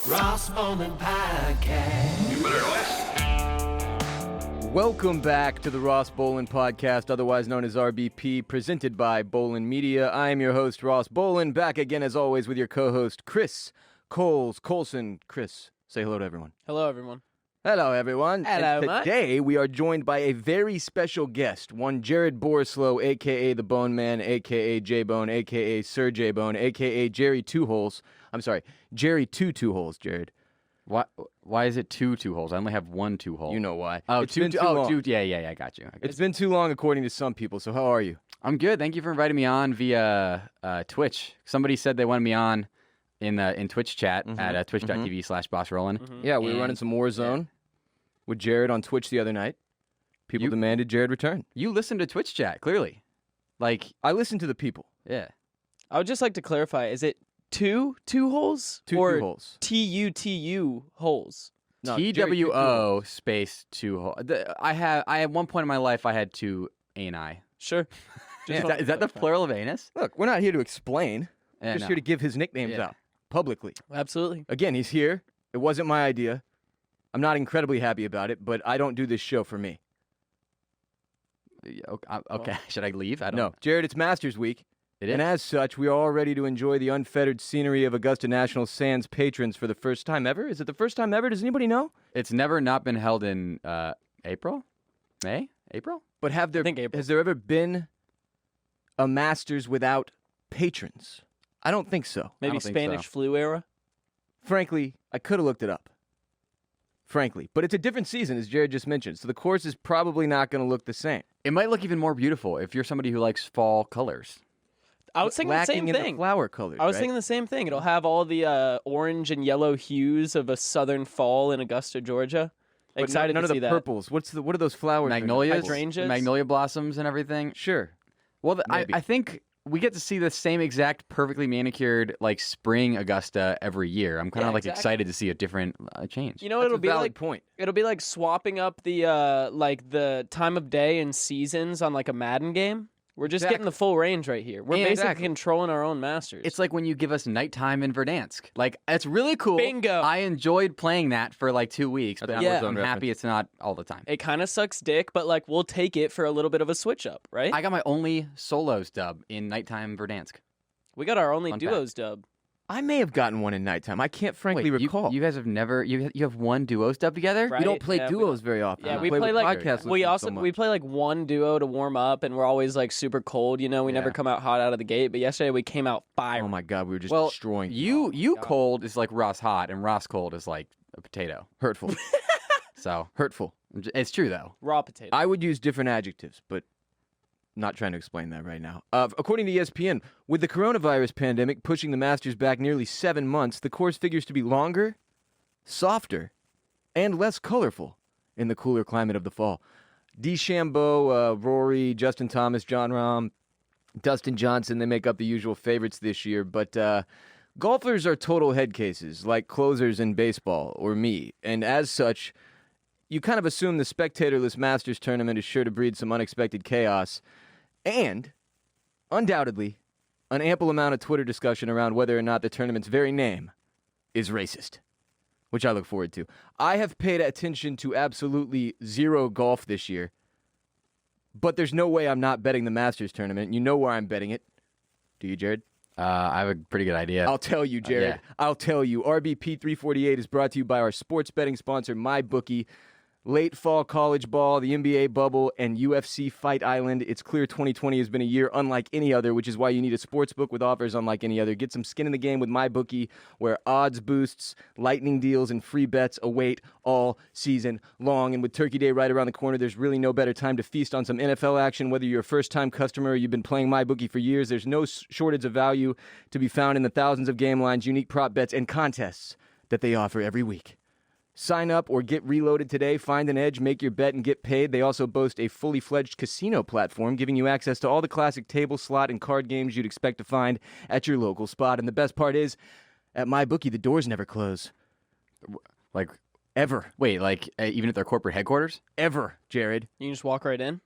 Ross Bolen Podcast. You better listen. Welcome back to the Ross Bolen Podcast, otherwise known as RBP, presented by Bolen Media. I am your host, Ross Bolen, back again as always with your co-host, Chris Coulson. Chris, say hello to everyone. Hello, everyone. Hello, everyone. Hello, and mate. today we are joined by a very special guest, one Jared Borislow, a.k.a. the Bone Man, a.k.a. J-Bone, a.k.a. Sir J-Bone, a.k.a. Jerry Two Holes. I'm sorry, Jerry Two Holes, Jared. Why is it two holes? I only have one 2-hole. You know why. Oh, It's two. been too long. Two. Yeah, I got you. It's been too long according to some people, so how are you? I'm good. Thank you for inviting me on via Twitch. Somebody said they wanted me on in Twitch chat at twitch.tv/bossrollin. Yeah, we were running some Warzone with Jared on Twitch the other night. People demanded Jared return. You listened to Twitch chat, clearly. Like, I listened to the people. yeah. I would just like to clarify, is it two holes? Two or holes. T-U-T-U holes? No, Jerry, TWO space 2 hole. I at one point in my life, I had two ani. Sure. Is that the plural of anus? Look, we're not here to explain. Yeah, We're just no. here to give his nicknames Yeah. out publicly. Absolutely. Again, he's here. It wasn't my idea. I'm not incredibly happy about it, but I don't do this show for me. Okay. Should I leave? I don't No, know. Jared, it's Masters Week. It is. And as such, we are all ready to enjoy the unfettered scenery of Augusta National Sands patrons for the first time ever. Is it the first time ever? Does anybody know? It's never not been held in April? May? April? But have there I think April. has there ever been a Masters without patrons? I don't think so. Maybe don't think Spanish so. flu era? Frankly, I could have looked it up. Frankly. But it's a different season, as Jared just mentioned, so the course is probably not going to look the same. It might look even more beautiful if you're somebody who likes fall colors. I was thinking the Lacking same in thing. the flower colors, I was right? thinking the same thing. It'll have all the orange and yellow hues of a southern fall in Augusta, Georgia. But Excited none to of see the that. purples. What are those flowers? Magnolias, Hydrangeas? magnolia blossoms and everything. Sure. Well, Maybe. I think we get to see the same exact perfectly manicured like spring Augusta every year. I'm kind of Yeah, like exactly. excited to see a different change. You know, That's it'll a be valid like point. It'll be like swapping up the the time of day and seasons on like a Madden game. We're just getting the full range right here. We're Yeah, basically exactly. controlling our own masters. It's like when you give us nighttime in Verdansk. Like, it's really cool. Bingo. I enjoyed playing that for like 2 weeks, but That's I'm, a Yeah. Warzone I'm reference. happy it's not all the time. it kind of sucks dick, but like we'll take it for a little bit of a switch up, right? I got my only solos dub in nighttime Verdansk. We got our only Fun duos dub. I may have gotten one in nighttime. I can't frankly Wait, recall. You guys have never you have one duos dub together? Right. We don't play Yeah, duos very often. Yeah, we we play play with like podcast we listeners also so much. we play like one duo to warm up, and we're always like super cold. You know, we never Yeah. come out hot out of the gate. But yesterday we came out fire. Oh my god, we were just Well, destroying. you cold is like Ross hot, and Ross cold is like a potato. Hurtful. So Hurtful. it's true though. Raw potato. I would use different adjectives, but not trying to explain that right now. According to ESPN, with the coronavirus pandemic pushing the Masters back nearly 7 months, the course figures to be longer, softer, and less colorful in the cooler climate of the fall. DeChambeau, Rory, Justin Thomas, John Rahm, Dustin Johnson, they make up the usual favorites this year, but golfers are total head cases, like closers in baseball or me, and as such, you kind of assume the spectatorless Masters tournament is sure to breed some unexpected chaos, and, undoubtedly, an ample amount of Twitter discussion around whether or not the tournament's very name is racist, which I look forward to. I have paid attention to absolutely zero golf this year, but there's no way I'm not betting the Masters tournament. You know where I'm betting it. Do you, Jared? I have a pretty good idea. I'll tell you, Jared. yeah. I'll tell you. RBP 348 is brought to you by our sports betting sponsor, MyBookie. Late fall college ball, the NBA bubble, and UFC Fight Island. It's clear 2020 has been a year unlike any other, which is why you need a sports book with offers unlike any other. Get some skin in the game with MyBookie, where odds boosts, lightning deals, and free bets await all season long. And with Turkey Day right around the corner, there's really no better time to feast on some NFL action. Whether you're a first-time customer or you've been playing MyBookie for years, there's no shortage of value to be found in the thousands of game lines, unique prop bets, and contests that they offer every week. Sign up or get reloaded today. Find an edge, make your bet, and get paid. They also boast a fully fledged casino platform, giving you access to all the classic table, slot, and card games you'd expect to find at your local spot. And the best part is, at MyBookie, the doors never close. Like, Ever. wait, like even at their corporate headquarters? Ever, Jared. You can just walk right in.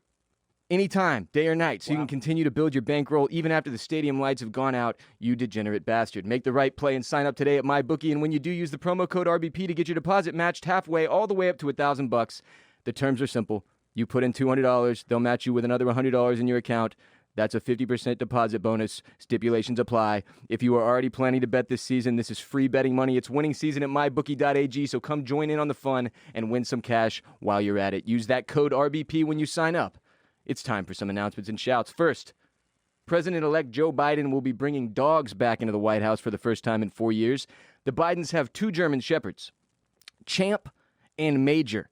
Anytime, day or night, so you can continue to build your bankroll even after the stadium lights have gone out, you degenerate bastard. Make the right play and sign up today at MyBookie, and when you do, use the promo code RBP to get your deposit matched halfway all the way up to $1,000. The terms are simple. You put in $200, they'll match you with another $100 in your account. That's a 50% deposit bonus. Stipulations apply. If you are already planning to bet this season, this is free betting money. It's winning season at MyBookie.ag, so come join in on the fun and win some cash while you're at it. Use that code RBP when you sign up. It's time for some announcements and shouts. First, President-elect Joe Biden will be bringing dogs back into the White House for the first time in 4 years. The Bidens have 2 German Shepherds, Champ and Major.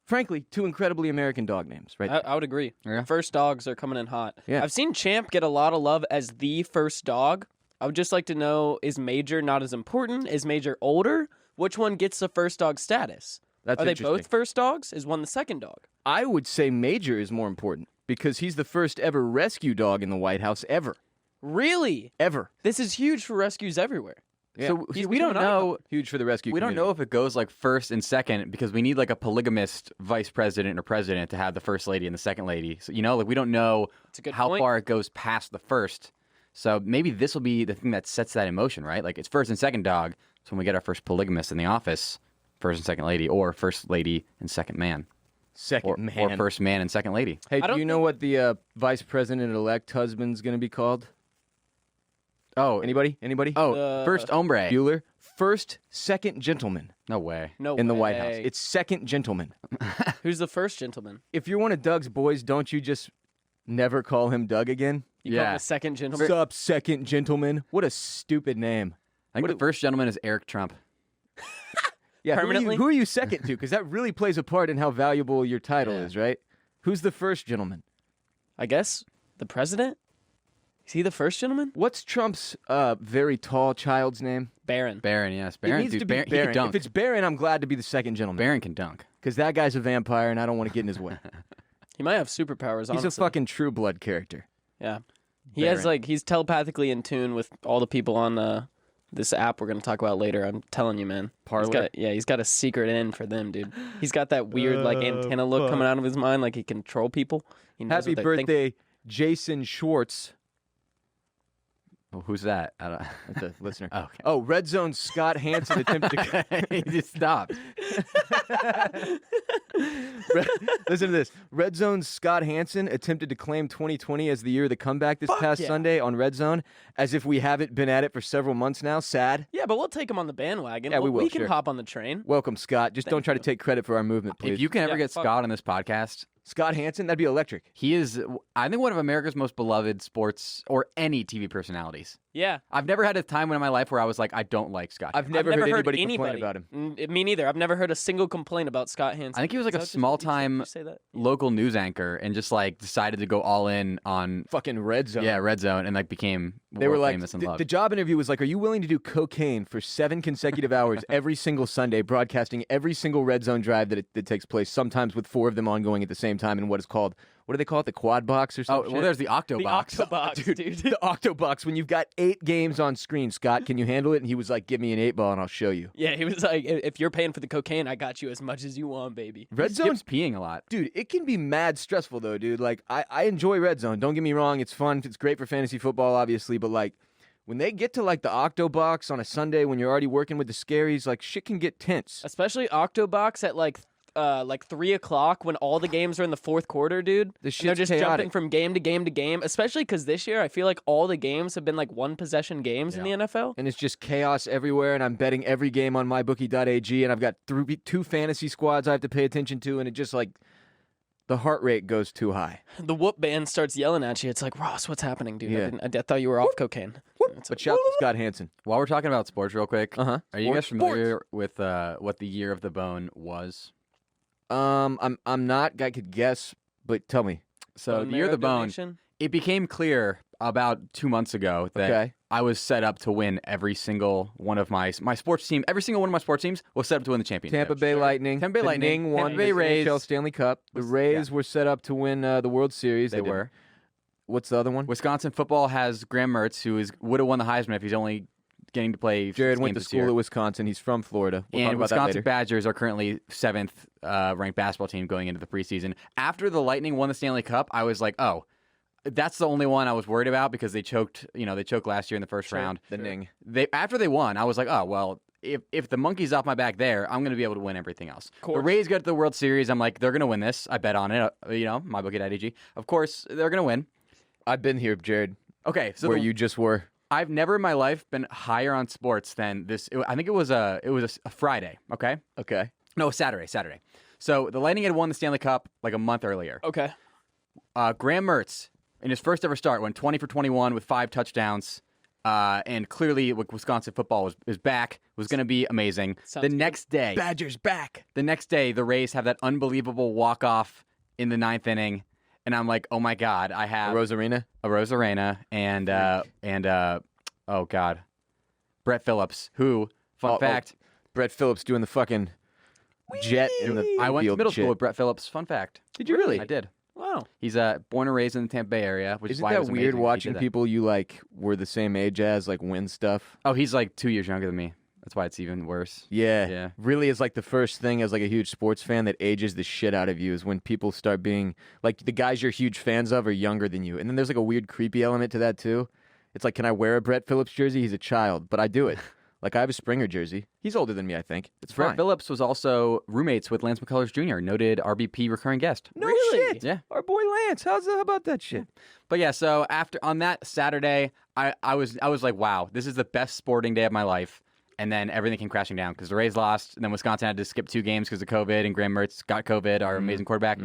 Frankly, 2 incredibly American dog names, right? I would agree. Yeah. First dogs are coming in hot. Yeah. I've seen Champ get a lot of love as the first dog. I would just like to know, is Major not as important? Is Major older? Which one gets the first dog status? That's Are they interesting. both first dogs? Is one the second dog? I would say Major is more important because he's the first ever rescue dog in the White House ever. Really? Ever. This is huge for rescues everywhere. Yeah. So He's we don't become an know. Huge for the rescue We don't community. know if it goes like first and second because we need like a polygamist vice president or president to have the first lady and the second lady. So like we don't know That's a good how point. far it goes past the first. So maybe this will be the thing that sets that in motion, right? Like it's first and second dog. So when we get our first polygamist in the office, first and second lady, or first lady and second man, Second or, man. or first man and second lady. Hey, I do don't you know what the vice president-elect husband's going to be called? Oh, Anybody? Anybody? first hombre. Bueller. First, second gentleman No way. No in the way. White House. It's second gentleman. Who's the first gentleman? If you're one of Doug's boys, don't you just never call him Doug again? You call him Yeah. the second gentleman? Sup, second gentleman? What a stupid name. I think the first gentleman is Eric Trump. Yeah, Permanently? Who are you second to? Because that really plays a part in how valuable your title is, right? Who's the first gentleman? I guess the president? Is he the first gentleman? What's Trump's very tall child's name? Barron. Barron, yes. It Barron, needs dude, to be Barron, he Barron. can dunk. If it's Barron, I'm glad to be the second gentleman. Barron can dunk. Because that guy's a vampire, and I don't want to get in his way. He might have superpowers, honestly. He's a fucking True Blood character. Yeah. He has, Barron. he's telepathically in tune with all the people on this app we're going to talk about later. I'm telling you, man. Parler? He's got a secret in for them, dude. He's got that weird, antenna look coming out of his mind, like he can control people. He knows Happy what they're thinking. birthday, Jason Schwartz. Oh, who's that? I don't... That's a listener. Oh, okay. Oh, Red Zone Scott Hansen attempted to... he just stopped. Listen to this. Red Zone's Scott Hansen attempted to claim 2020 as the year of the comeback this past yeah. Sunday on Red Zone, as if we haven't been at it for several months now. Sad. Yeah, but we'll take him on the bandwagon. Yeah, we will, We can sure. hop on the train. Welcome, Scott. Just don't try to take credit for our movement, please. If you can ever Yeah, get fuck. Scott on this podcast, Scott Hansen, that'd be electric. he is, I think, one of America's most beloved sports or any TV personalities. Yeah. I've never had a time in my life where I was like, I don't like Scott. I've Hansen. never heard anybody anybody complain about him. Me neither. I've never heard a single complaint about Scott Hansen. I think he was like a Is that what you small-time say that? local news anchor and just like decided to go all in on Fucking Red Zone. Red Zone and like became They were world like, famous and the loved. job interview was like, are you willing to do cocaine for 7 consecutive hours every single Sunday, broadcasting every single Red Zone drive that takes place, sometimes with 4 of them ongoing at the same time in what is called, what do they call it, the quad box or Oh, something? well, there's the Octo The Box. Octobox, dude. The Octobox, when you've got 8 games on screen. Scott, can you handle it? And he was like, give me an 8 ball and I'll show you. Yeah, he was like, if you're paying for the cocaine, I got you as much as you want, baby. Red He Zone, skips peeing a lot. dude, it can be mad stressful though, dude. Like, I enjoy Red Zone. Don't get me wrong. It's fun. It's great for fantasy football, obviously. But like, when they get to like the Octobox on a Sunday when you're already working with the scaries, like shit can get tense. Especially Octobox at like 3 o'clock when all the games are in the fourth quarter, dude. The And they're shit's just chaotic. jumping from game to game to game. Especially because this year I feel like all the games have been like 1-possession games in the NFL. And it's just chaos everywhere, and I'm betting every game on MyBookie.ag, and I've got 2 fantasy squads I have to pay attention to, and it just like the heart rate goes too high. The whoop band starts yelling at you. It's like, Ross, what's happening, dude? Yeah. I thought you were off cocaine. It's But like, shout to Scott Hansen. While we're talking about sports real quick, Uh-huh. are you guys Sports. familiar with what the year of the bone was? I'm not. I could guess, but tell me. So bone the year of marrow the bone, donation? it became clear about 2 months ago that Okay. I was set up to win every single one of my sports team. Every single one of my sports teams was set up to win the championship. Tampa Bay Lightning. Tampa Bay the Lightning, Ning won Tampa Bay the Rays. NHL Stanley Cup. The Was- Rays were set up to win the World Series. They didn't. were. What's the other one? Wisconsin football has Graham Mertz, who would have won the Heisman if he's only getting to play. Jared 6 went games to this year. school at Wisconsin. He's from Florida. We'll talk And about that Wisconsin later. Badgers are currently 7th ranked basketball team going into the preseason. After the Lightning won the Stanley Cup, I was like, oh, that's the only one I was worried about because they choked. They choked last year in the first round. The Ning. After they won, I was like, oh well. If the monkey's off my back there, I'm going to be able to win everything else. The Rays go to the World Series. I'm like, they're going to win this. I bet on it. MyBookie.ag. Of course, they're going to win. I've been here, Jared. Okay, so where you just were. I've never in my life been higher on sports than this. I think it was a Friday. Okay. Okay. No, Saturday. So the Lightning had won the Stanley Cup like a month earlier. Okay. Graham Mertz in his first ever start went 20 for 21 with 5 touchdowns. And clearly, Wisconsin football was back. Was going to be amazing. Sounds the good. next day, Badgers back. the next day, the Rays have that unbelievable walk-off in the 9th inning, and I'm like, oh my god, I have Rosarina. a Rose Arena and oh god, Brett Phillips, who fact, Brett Phillips doing the fucking jet in the I went to field middle shit. school with Brett Phillips. Fun fact. Did you really? I did. Wow. He's born and raised in the Tampa Bay area, which is Isn't why it that was weird amazing he watching did that. people you like were the same age as like win stuff? Oh, he's like 2 years younger than me. That's why it's even worse. Yeah. Yeah. Really is like the first thing as like a huge sports fan that ages the shit out of you is when people start being like the guys you're huge fans of are younger than you. And then there's like a weird creepy element to that too. It's like, can I wear a Brett Phillips jersey? He's a child, but I do it. Like I have a Springer jersey. He's older than me, I think. It's Brett fine. Phillips was also roommates with Lance McCullers Jr., noted RBP recurring guest. No Really? shit. Yeah. Our boy Lance. How about that shit? But yeah, so on that Saturday, I was like, wow, this is the best sporting day of my life. And then everything came crashing down because the Rays lost, and then Wisconsin had to skip 2 games because of COVID, and Graham Mertz got COVID, our amazing quarterback.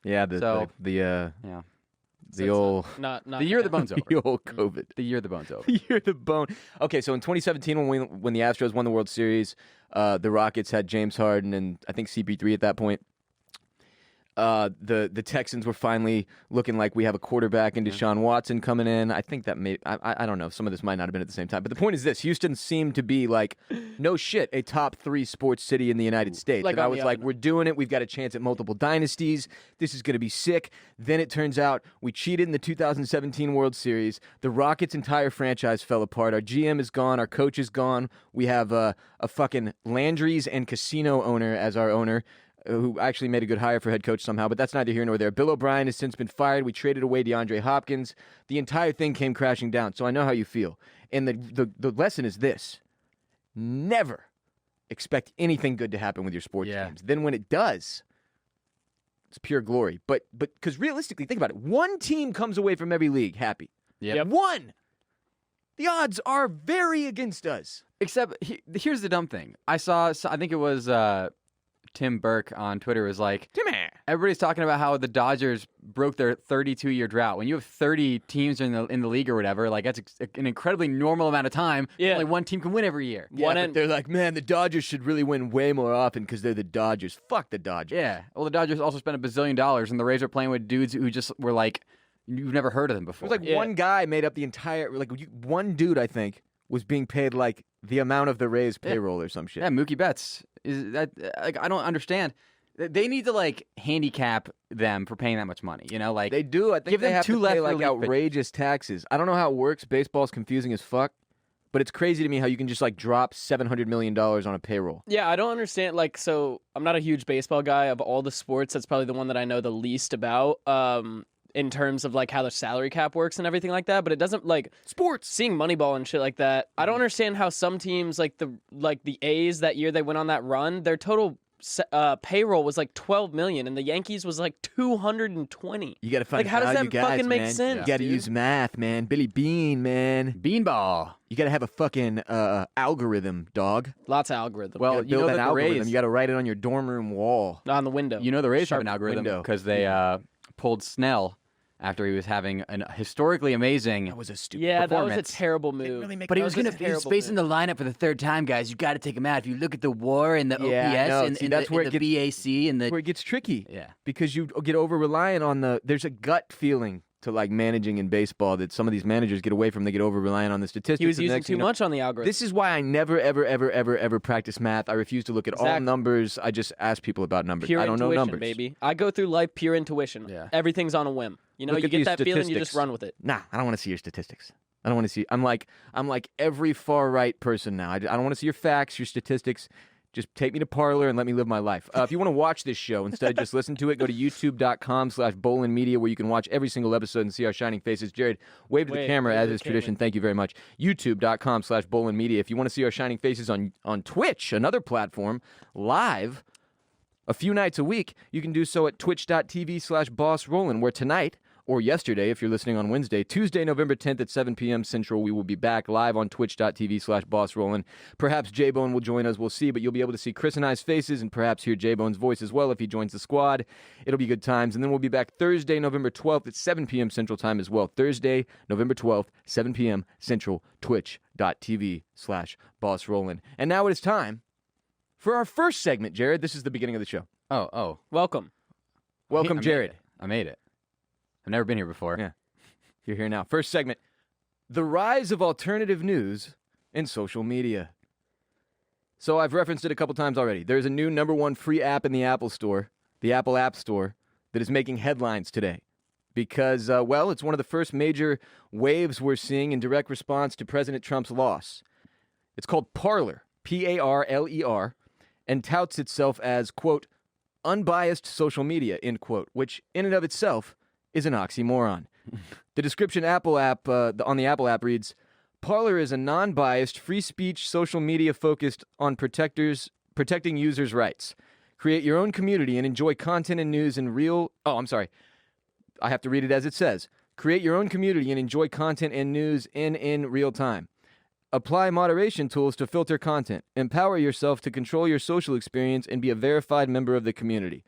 Yeah, So- the Yeah, old Not the year the bone's over. the old COVID. The year the bone's over. The year the bone. Okay, so in 2017 when the Astros won the World Series, the Rockets had James Harden and I think CP3 at that point. The Texans were finally looking like we have a quarterback in Deshaun Watson coming in. I think that I don't know. Some of this might not have been at the same time. But the point is this. Houston seemed to be like, no shit, a top 3 sports city in the United States. Like and I on was the like, up. we're doing it. We've got a chance at multiple dynasties. This is going to be sick. Then it turns out we cheated in the 2017 World Series. The Rockets' entire franchise fell apart. Our GM is gone. Our coach is gone. We have a fucking Landry's and casino owner as our owner, who actually made a good hire for head coach somehow, but that's neither here nor there. Bill O'Brien has since been fired. We traded away DeAndre Hopkins. The entire thing came crashing down, so I know how you feel. And the lesson is this. Never expect anything good to happen with your sports teams. Then when it does, it's pure glory. But because realistically, think about it. One team comes away from every league happy. Yep. One. The odds are very against us. Except here's the dumb thing. I think it was Tim Burke on Twitter was like, Timmy. everybody's talking about how the Dodgers broke their 32-year drought. When you have 30 teams in the league or whatever, like that's an incredibly normal amount of time. Yeah. Only one team can win every year. Yeah, but they're like, man, the Dodgers should really win way more often because they're the Dodgers. Fuck the Dodgers. Yeah. Well, the Dodgers also spent $1 billion, and the Rays are playing with dudes who just were like, you've never heard of them It before. was like one guy made up the entire, one dude, I think, was being paid like the amount of the Rays payroll or some shit. Yeah, Mookie Betts. Is that like I don't understand. They need to like handicap them for paying that much money. You know, like They do. I think give they them have 2 to left pay like relief, but- outrageous taxes. I don't know how it works. Baseball's confusing as fuck. But it's crazy to me how you can just like drop $700 million on a payroll. Yeah, I don't understand. Like, so I'm not a huge baseball guy. Of all the sports, that's probably the one that I know the least about. In terms of like how the salary cap works and everything like that, but it doesn't like Sports. seeing Moneyball and shit like that. I don't understand how some teams like the A's that year they went on that run, their total payroll was like 12 million, and the Yankees was like 220. You got to find Like, how does value that guys, fucking make man. sense, You got to dude? use math, man. Billy Bean, man. Beanball. You got to have a fucking algorithm, dog. Lots of algorithm. Well, Gotta you know build that an the algorithm. Rays, You got to write it on your dorm room wall. on the window. you know the Rays have Sharp an algorithm window. because they pulled Snell after he was having a historically amazing. That was a stupid. yeah, that was a performance. terrible move. really make But he no was sense. gonna he was facing the lineup for the 3rd time, guys. You got to take him out. If you look at the WAR and the Yeah, I know. OPS See, and that's where the it BAC and the where it gets tricky. yeah. Because you get over reliant on there's a gut feeling to like managing in baseball that some of these managers get away from. They get over reliant on the statistics. He was and using next thing too you know- much on the algorithm. This is why I never, ever, ever, ever, ever practice math. I refuse to look at all Exactly. numbers. I just ask people about numbers. pure I don't intuition, know numbers. baby. I go through life pure intuition. Yeah. Everything's on a whim. You know, Look you at get these that feeling, you just statistics. run with it. Nah, I don't want to see your statistics. I don't want to see. I'm like every far right person now. I don't want to see your facts, your statistics. Just take me to Parler and let me live my life. If you want to watch this show instead of just listen to it, go to youtube.com/Bolen Media, where you can watch every single episode and see our shining faces. Jared, wave to the camera as is tradition. Thank you very much. youtube.com/Bolen Media. If you want to see our shining faces on Twitch, another platform, live a few nights a week, you can do so at twitch.tv/BossRollin, where tonight, or yesterday, if you're listening on Wednesday, Tuesday, November 10th at 7 p.m. Central, we will be back live on twitch.tv/BossRollin. Perhaps J-Bone will join us, we'll see, but you'll be able to see Chris and I's faces and perhaps hear J-Bone's voice as well if he joins the squad. It'll be good times. And then we'll be back Thursday, November 12th at 7 p.m. Central Time as well. Thursday, November 12th, 7 p.m. Central, twitch.tv/BossRollin. And now it is time for our first segment, Jared. This is the beginning of the show. Oh. Welcome. Welcome, Jared. I made it. I've never been here before. Yeah. You're here now. First segment, the rise of alternative news in social media. So I've referenced it a couple times already. There's a new #1 free app in the Apple Store, the Apple App Store, that is making headlines today. Because, it's one of the first major waves we're seeing in direct response to President Trump's loss. It's called Parler, Parler, and touts itself as, quote, unbiased social media, end quote, which in and of itself is an oxymoron. The description on the Apple app reads, Parler is a non-biased, free speech social media focused on protecting users' rights. Create your own community and enjoy content and news in real... Oh, I'm sorry. I have to read it as it says. Create your own community and enjoy content and news in real time. Apply moderation tools to filter content. Empower yourself to control your social experience and be a verified member of the community.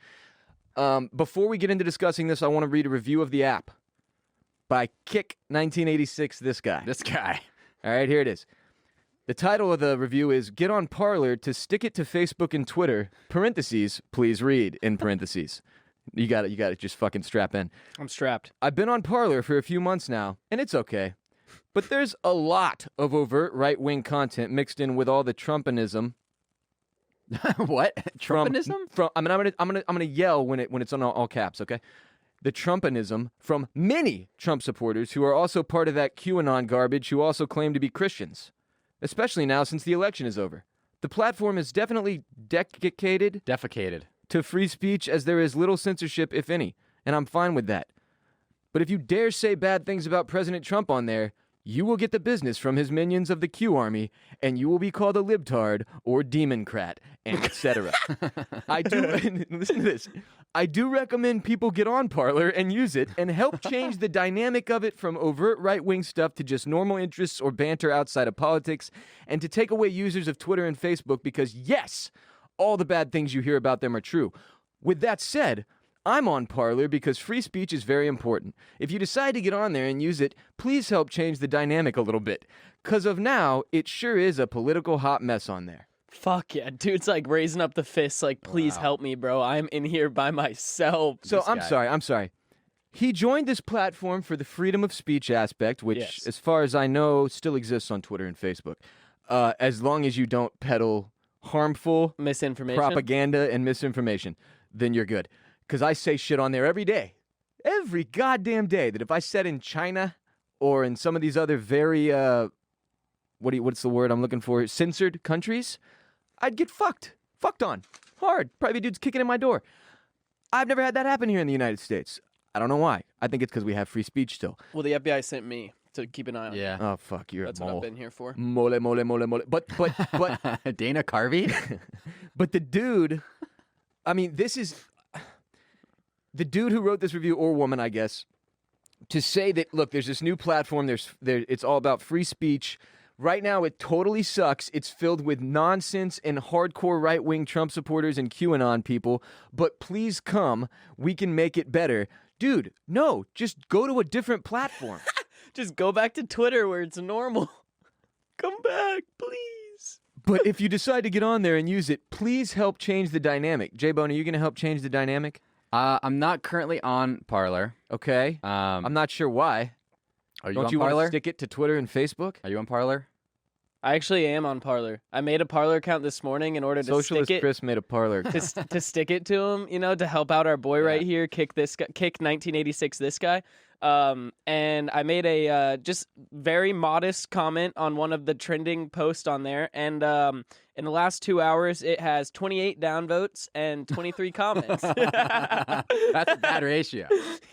Before we get into discussing this, I want to read a review of the app by Kick1986, this guy. All right, here it is. The title of the review is Get on Parler to Stick It to Facebook and Twitter, parentheses, please read, in parentheses. You got it, just fucking strap in. I'm strapped. I've been on Parler for a few months now, and it's okay. But there's a lot of overt right-wing content mixed in with all the Trumpinism. What? Trumpinism? I'm gonna yell when it's on all caps, okay? The Trumpinism from many Trump supporters who are also part of that QAnon garbage who also claim to be Christians, especially now since the election is over. The platform is definitely defecated to free speech, as there is little censorship, if any, and I'm fine with that. But if you dare say bad things about President Trump on there, you will get the business from his minions of the Q Army, and you will be called a libtard or demoncrat, and etc. Listen to this. I do recommend people get on Parler and use it and help change the dynamic of it from overt right-wing stuff to just normal interests or banter outside of politics, and to take away users of Twitter and Facebook because, yes, all the bad things you hear about them are true. With that said, I'm on Parler because free speech is very important. If you decide to get on there and use it, please help change the dynamic a little bit. Because of now, it sure is a political hot mess on there. Fuck yeah. Dude's like raising up the fists like, please help me, bro. I'm in here by myself. So I'm sorry. He joined this platform for the freedom of speech aspect, which, as far as I know, still exists on Twitter and Facebook. As long as you don't peddle harmful misinformation, propaganda, and misinformation, then you're good. Because I say shit on there every day. Every goddamn day. That if I said in China or in some of these other very, what's the word I'm looking for? Censored countries, I'd get fucked. Fucked on. Hard. Probably dudes kicking in my door. I've never had that happen here in the United States. I don't know why. I think it's because we have free speech still. Well, the FBI sent me to keep an eye on you. Oh, fuck. That's what I've been here for. Mole. But. Dana Carvey? But the dude, I mean, this is... The dude who wrote this review, or woman, I guess, to say that, look, there's this new platform, it's all about free speech. Right now, it totally sucks. It's filled with nonsense and hardcore right-wing Trump supporters and QAnon people. But please come. We can make it better. Dude, no, just go to a different platform. Just go back to Twitter where it's normal. Come back, please. But if you decide to get on there and use it, please help change the dynamic. J-Bone, are you going to help change the dynamic? I'm not currently on Parler. Okay. I'm not sure why. Are you Don't on you Parler? want to stick it to Twitter and Facebook? Are you on Parler? I actually am on Parler. I made a Parler account this morning in order to Socialist stick it. Chris made a Parler to stick it to him, to help out our boy right here, Kick 1986, this guy. And I made a just very modest comment on one of the trending posts on there, and in the last 2 hours, it has 28 downvotes and 23 comments. That's a bad ratio.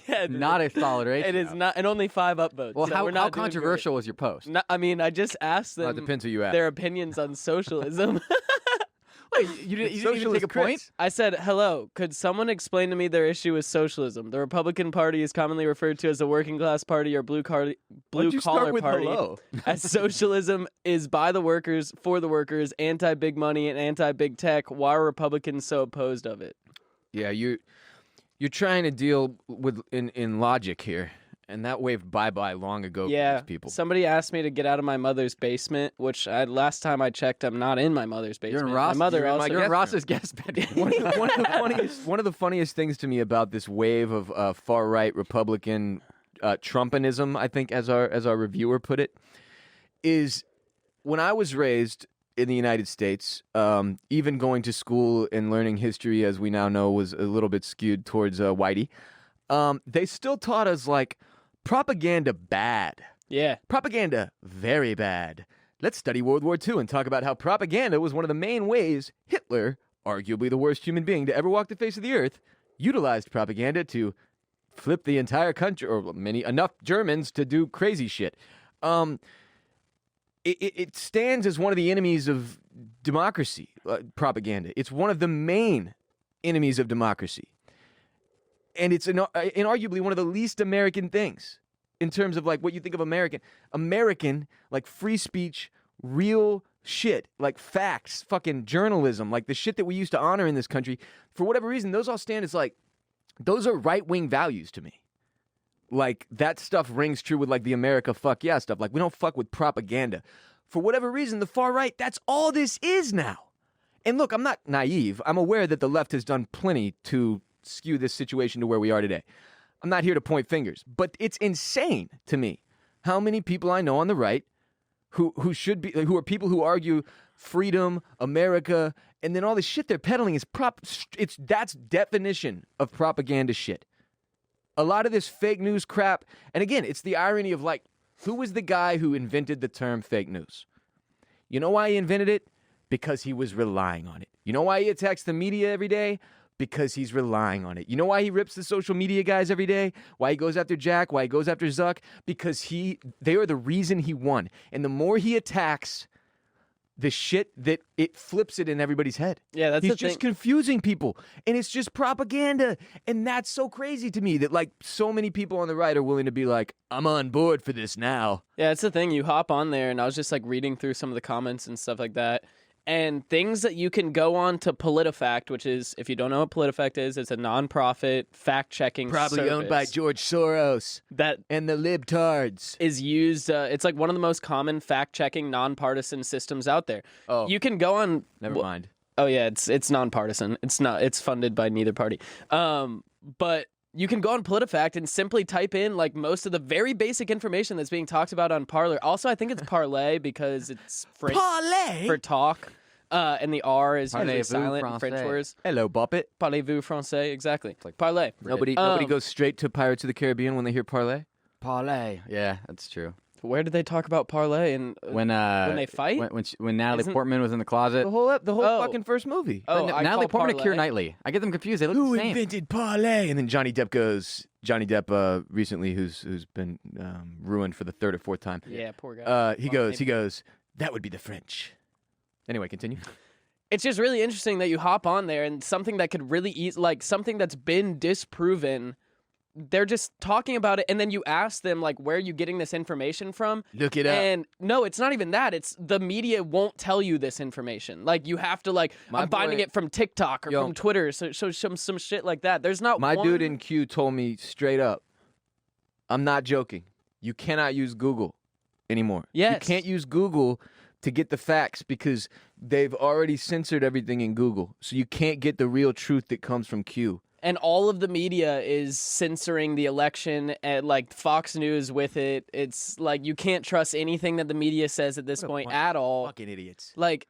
Yeah, Not a solid ratio. it is not, and only 5 upvotes. Well, so how we're not doing controversial was your post? great. No, I mean, I just asked Well, them it depends who you ask. their opinions on socialism. Wait, you didn't even Socialist take a point? Chris. I said, hello, could someone explain to me their issue with socialism? The Republican Party is commonly referred to as a working class party or blue Why'd you collar start with party. hello? As socialism is by the workers, for the workers, anti-big money and anti-big tech. Why are Republicans so opposed of it? Yeah, you're trying to deal with in logic here, and that waved bye-bye long ago for Yeah, these people. somebody asked me to get out of my mother's basement, which last time I checked, I'm not in my mother's basement. You're in Ross. My mother you're in also. you're in Ross's guest bedroom. One of the funniest things to me about this wave of far right Republican Trumpinism, I think, as our reviewer put it, is when I was raised in the United States, even going to school and learning history, as we now know, was a little bit skewed towards whitey. They still taught us like propaganda bad, Yeah. propaganda very bad. Let's study World War II and talk about how propaganda was one of the main ways Hitler, arguably the worst human being to ever walk the face of the earth, utilized propaganda to flip the entire country, or enough Germans to do crazy shit. It stands as one of the enemies of democracy, propaganda. It's one of the main enemies of democracy. And it's inarguably one of the least American things in terms of like what you think of American. American, like free speech, real shit, like facts, fucking journalism, like the shit that we used to honor in this country. For whatever reason, those all stand as like, those are right-wing values to me. Like that stuff rings true with like the America fuck yeah stuff. Like we don't fuck with propaganda. For whatever reason, the far right, that's all this is now. And look, I'm not naive. I'm aware that the left has done plenty to skew this situation to where we are today. I'm not here to point fingers, but it's insane to me how many people I know on the right who are people who argue freedom, America, and then all the shit they're peddling is that's definition of propaganda shit. A lot of this fake news crap, and again, it's the irony of like, who was the guy who invented the term fake news? You know why he invented it? Because he was relying on it. You know why he attacks the media every day? Because he's relying on it. You know why he rips the social media guys every day? Why he goes after Jack? Why he goes after Zuck? Because they are the reason he won. And the more he attacks the shit, that it flips it in everybody's head. Yeah, that's He's the just thing. confusing people. And it's just propaganda. And that's so crazy to me that like so many people on the right are willing to be like, I'm on board for this now. Yeah, it's the thing. You hop on there, and I was just like reading through some of the comments and stuff like that. And things that you can go on to PolitiFact, which is, if you don't know what PolitiFact is, it's a nonprofit fact-checking Probably owned by service George Soros that and the libtards. is used. It's like one of the most common fact-checking nonpartisan systems out there. Oh. You can go on. Never mind. Oh yeah, it's nonpartisan. It's not. It's funded by neither party. But you can go on PolitiFact and simply type in like most of the very basic information that's being talked about on Parler. Also, I think it's Parlay because it's French Parlay? for talk, and the R is usually Parlez-vous silent in French français. words. Hello, Boppet. Parlez-vous français? Exactly. Like Parlay. Nobody goes straight to Pirates of the Caribbean when they hear parlay. Parlay. Yeah, that's true. Where did they talk about Parlay and When they fight? when Natalie Isn't- Portman was in the closet. The whole Oh. fucking first movie. Oh, I Natalie call Portman and Keira Parlay. Knightley. I get them confused. They look Who the same. invented parlay? And then Johnny Depp recently, who's been ruined for the third or fourth time. Yeah, poor guy. He goes, that would be the French. Anyway, continue. It's just really interesting that you hop on there and something that could really like something that's been disproven. They're just talking about it, and then you ask them like, "Where are you getting this information from?" Look it up. And no, it's not even that. It's the media won't tell you this information. Like you have to like, My I'm finding boy- it from TikTok or Yo. from Twitter, so some shit like that. There's not My one... dude in Q told me straight up, I'm not joking. You cannot use Google anymore. Yes. You can't use Google to get the facts because they've already censored everything in Google. So you can't get the real truth that comes from Q. And all of the media is censoring the election, and like Fox News with it. It's like you can't trust anything that the media says at this What a point bunch at all. Fucking idiots. Like,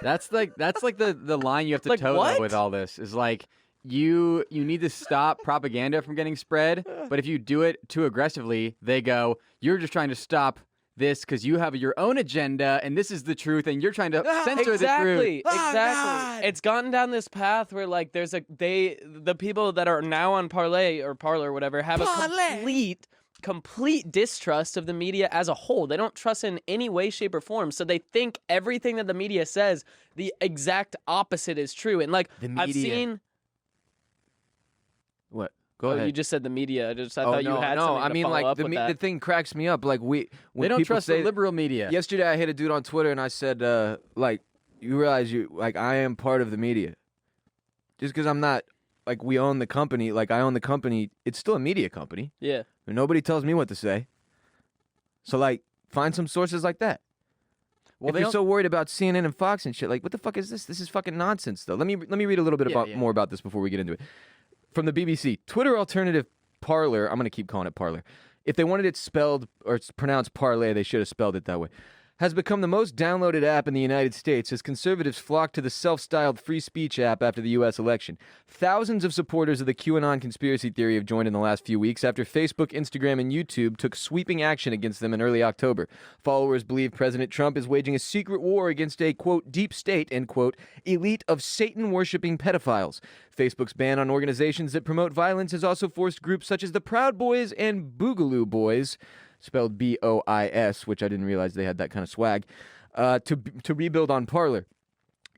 That's like the line you have to Like toe what? though with all this is like you need to stop propaganda from getting spread. But if you do it too aggressively, they go, you're just trying to stop this because you have your own agenda, and this is the truth, and you're trying to censor the truth. Exactly. It's gotten down this path where like the people that are now on Parlay or Parler or whatever have a complete distrust of the media as a whole. They don't trust in any way, shape, or form. So they think everything that the media says, the exact opposite is true. And like I've seen. What? Go ahead. You just said the media. I thought you had something to follow up with that. The thing cracks me up. Like when they don't people trust say, the liberal media. Yesterday, I hit a dude on Twitter and I said, like, you realize I am part of the media. Just because I'm not, like, we own the company. Like, I own the company. It's still a media company. Yeah. And nobody tells me what to say. So, like, find some sources like that. Well, if you're so worried about CNN and Fox and shit, like, what the fuck is this? This is fucking nonsense, though. Let me read a little bit more about this before we get into it. From the BBC, Twitter alternative Parler, I'm going to keep calling it Parler. If they wanted it spelled or it's pronounced parlay, they should have spelled it that way. Has become the most downloaded app in the United States as conservatives flock to the self-styled free speech app after the U.S. election. Thousands of supporters of the QAnon conspiracy theory have joined in the last few weeks after Facebook, Instagram, and YouTube took sweeping action against them in early October. Followers believe President Trump is waging a secret war against a, quote, deep state, end quote, elite of Satan-worshipping pedophiles. Facebook's ban on organizations that promote violence has also forced groups such as the Proud Boys and Boogaloo Boys, spelled B-O-I-S, which I didn't realize they had that kind of swag, to rebuild on Parler.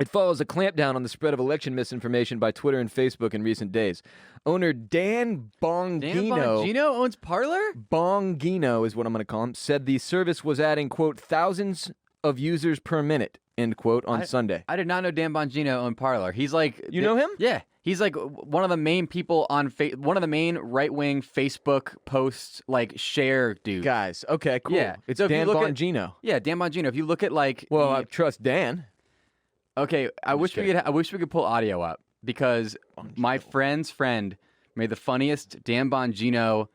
It follows a clampdown on the spread of election misinformation by Twitter and Facebook in recent days. Owner Dan Bongino... Dan Bongino owns Parler? Bongino is what I'm going to call him, said the service was adding, quote, thousands of users per minute, end quote, on Sunday. I did not know Dan Bongino owned Parler. He's like... You know him? Yeah. He's like one of the main people on one of the main right-wing Facebook posts like share dude. Guys, okay, cool. Yeah. It's So if you Dan look Bongino. Yeah, Dan Bongino. If you look at like I trust Dan. Okay, I wish we could pull audio up because my friend's friend made the funniest Dan Bongino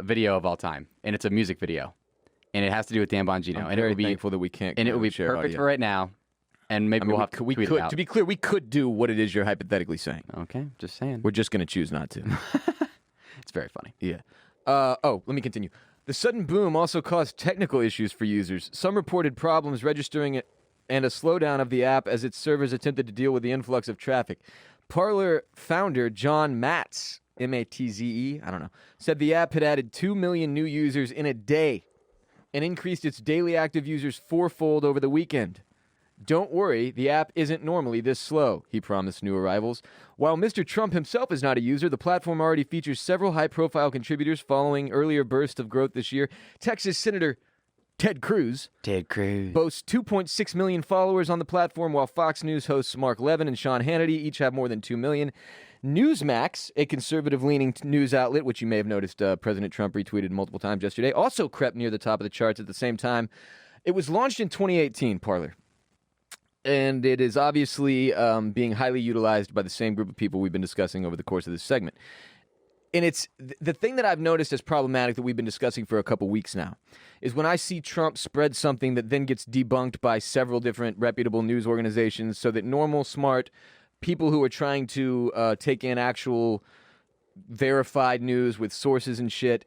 video of all time, and it's a music video, and it has to do with Dan Bongino. I'm and very it will be thankful that we can't. And it will be share perfect audio. for right now. And maybe we'll have to tweet it out. To be clear, we could do what it is you're hypothetically saying. Okay, just saying. We're just going to choose not to. It's very funny. Yeah. Let me continue. The sudden boom also caused technical issues for users. Some reported problems registering it and a slowdown of the app as its servers attempted to deal with the influx of traffic. Parler founder John Matze, M-A-T-Z-E, I don't know, said the app had added 2 million new users in a day and increased its daily active users fourfold over the weekend. Don't worry, the app isn't normally this slow, he promised new arrivals. While Mr. Trump himself is not a user, the platform already features several high-profile contributors following earlier bursts of growth this year. Texas Senator Ted Cruz boasts 2.6 million followers on the platform, while Fox News hosts Mark Levin and Sean Hannity each have more than 2 million. Newsmax, a conservative-leaning news outlet, which you may have noticed President Trump retweeted multiple times yesterday, also crept near the top of the charts at the same time. It was launched in 2018, Parler. And it is obviously being highly utilized by the same group of people we've been discussing over the course of this segment. And it's the thing that I've noticed as problematic that we've been discussing for a couple weeks now is when I see Trump spread something that then gets debunked by several different reputable news organizations so that normal, smart people who are trying to take in actual verified news with sources and shit,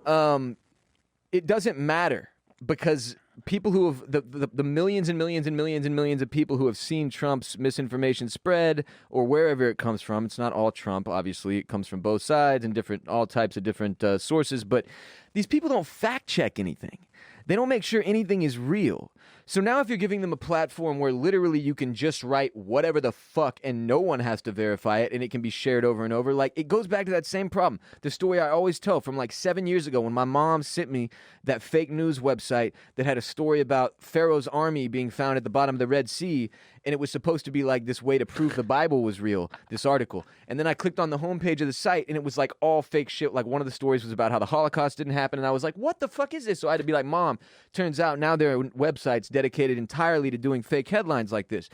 it doesn't matter because people who have the millions and millions and millions and millions of people who have seen Trump's misinformation spread or wherever it comes from, it's not all Trump, obviously, it comes from both sides and all types of different sources, but these people don't fact check anything. They don't make sure anything is real. So now if you're giving them a platform where literally you can just write whatever the fuck and no one has to verify it and it can be shared over and over, like it goes back to that same problem. The story I always tell from like 7 years ago when my mom sent me that fake news website that had a story about Pharaoh's army being found at the bottom of the Red Sea, and it was supposed to be like this way to prove the Bible was real, this article. And then I clicked on the homepage of the site and it was like all fake shit. Like one of the stories was about how the Holocaust didn't happen and I was like, what the fuck is this? So I had to be like, Mom, turns out now there are websites dedicated entirely to doing fake headlines like this.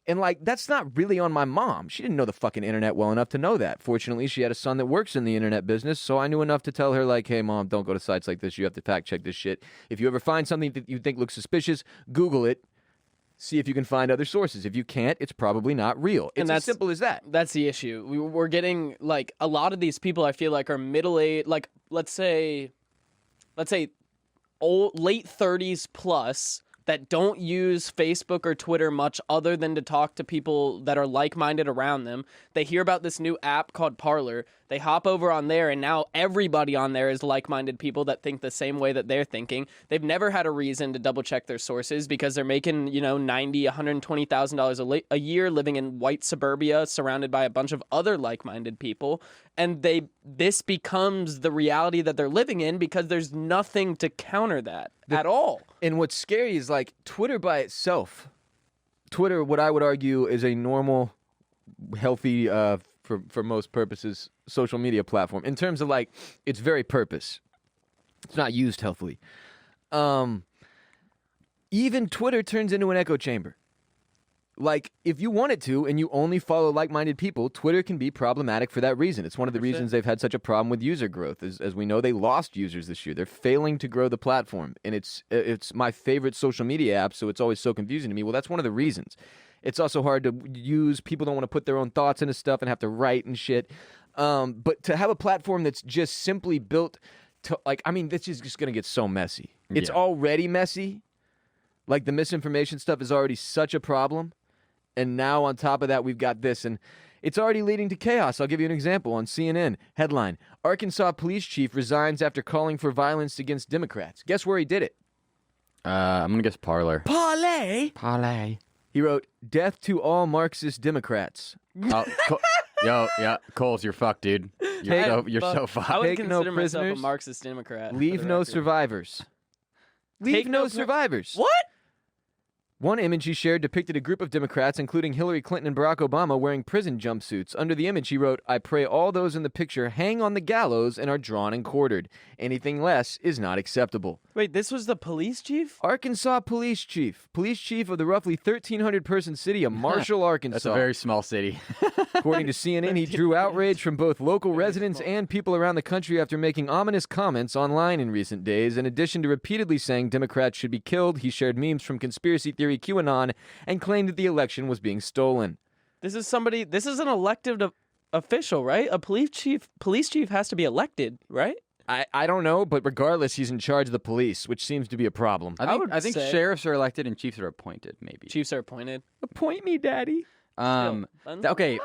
And like, that's not really on my mom. She didn't know the fucking internet well enough to know that. Fortunately, she had a son that works in the internet business, so I knew enough to tell her like, hey Mom, don't go to sites like this. You have to fact check this shit. If you ever find something that you think looks suspicious, Google it. See if you can find other sources. If you can't, it's probably not real. It's as simple as that. That's the issue. We're getting like a lot of these people. I feel like are middle-aged. Like let's say old, late 30s plus that don't use Facebook or Twitter much other than to talk to people that are like-minded around them. They hear about this new app called Parler. They hop over on there, and now everybody on there is like-minded people that think the same way that they're thinking. They've never had a reason to double-check their sources because they're making, $90,000, $120,000 a year living in white suburbia surrounded by a bunch of other like-minded people. And this becomes the reality that they're living in because there's nothing to counter that at all. And what's scary is like Twitter by itself. Twitter, what I would argue, is a normal, healthy, for most purposes, social media platform. In terms of like its very purpose. It's not used healthily. Even Twitter turns into an echo chamber. Like, if you want it to and you only follow like-minded people, Twitter can be problematic for that reason. It's one of the reasons they've had such a problem with user growth. As we know, they lost users this year. They're failing to grow the platform. And it's my favorite social media app, so it's always so confusing to me. Well, that's one of the reasons. It's also hard to use. People don't want to put their own thoughts into stuff and have to write and shit. But to have a platform that's just simply built to, this is just going to get so messy. It's already messy. Like, the misinformation stuff is already such a problem. And now on top of that, we've got this. And it's already leading to chaos. I'll give you an example. On CNN, headline, Arkansas police chief resigns after calling for violence against Democrats. Guess where he did it? I'm going to guess Parler. Parlay. He wrote, death to all Marxist Democrats. Yeah, Coles, you're fucked, dude. You're so fucked. I would Take consider no myself a prisoners. Marxist Democrat. Leave no survivors. Leave no survivors. What? One image he shared depicted a group of Democrats, including Hillary Clinton and Barack Obama, wearing prison jumpsuits. Under the image, he wrote, I pray all those in the picture hang on the gallows and are drawn and quartered. Anything less is not acceptable. Wait, this was the police chief? Arkansas police chief of the roughly 1,300-person city of Marshall, Arkansas. That's a very small city. According to CNN, he drew outrage from both local residents and people around the country after making ominous comments online in recent days. In addition to repeatedly saying Democrats should be killed, he shared memes from conspiracy theory QAnon and claimed that the election was being stolen. This is an elected official, right? A police chief has to be elected, right? I don't know, but regardless, he's in charge of the police, which seems to be a problem. I think sheriffs are elected and chiefs are appointed, maybe. Chiefs are appointed. Appoint me, Daddy. Okay,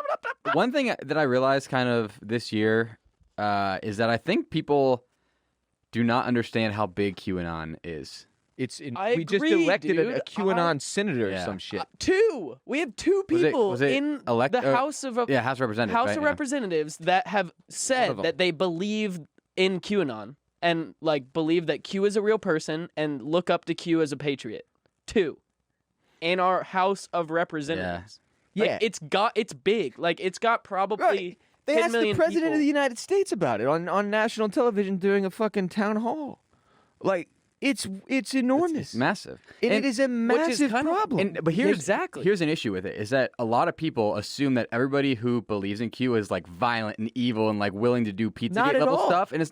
one thing that I realized kind of this year is that I think people do not understand how big QAnon is. We just elected a QAnon senator or some shit. Two. We have two people in the House of House of Representatives. House of Representatives that have said that they believe in QAnon and believe that Q is a real person and look up to Q as a patriot. Two. In our House of Representatives. Yeah. It's big. It's got probably Right. They 10 asked the million president people. of the United States about it on national television during a fucking town hall. It's enormous. It's massive. It is a massive problem. But here's Exactly. here's an issue with it is that a lot of people assume that everybody who believes in Q is violent and evil and willing to do Pizzagate Not at level all. stuff. And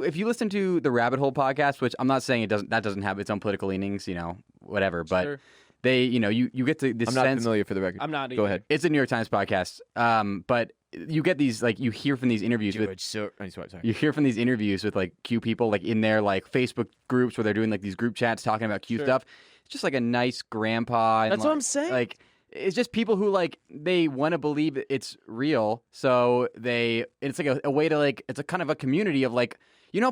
if you listen to the Rabbit Hole podcast, which I'm not saying that doesn't have its own political leanings, whatever, but Sure. they, you get to this I'm not sense. familiar for the record. I'm not Go either. ahead. It's a New York Times podcast, but you get these you hear from these interviews with Sorry. you hear from these interviews with Q people in their Facebook groups where they're doing these group chats talking about Q stuff. It's just a nice grandpa. And, That's what I'm saying. It's just people who they want to believe it's real, so it's a way to it's a kind of a community of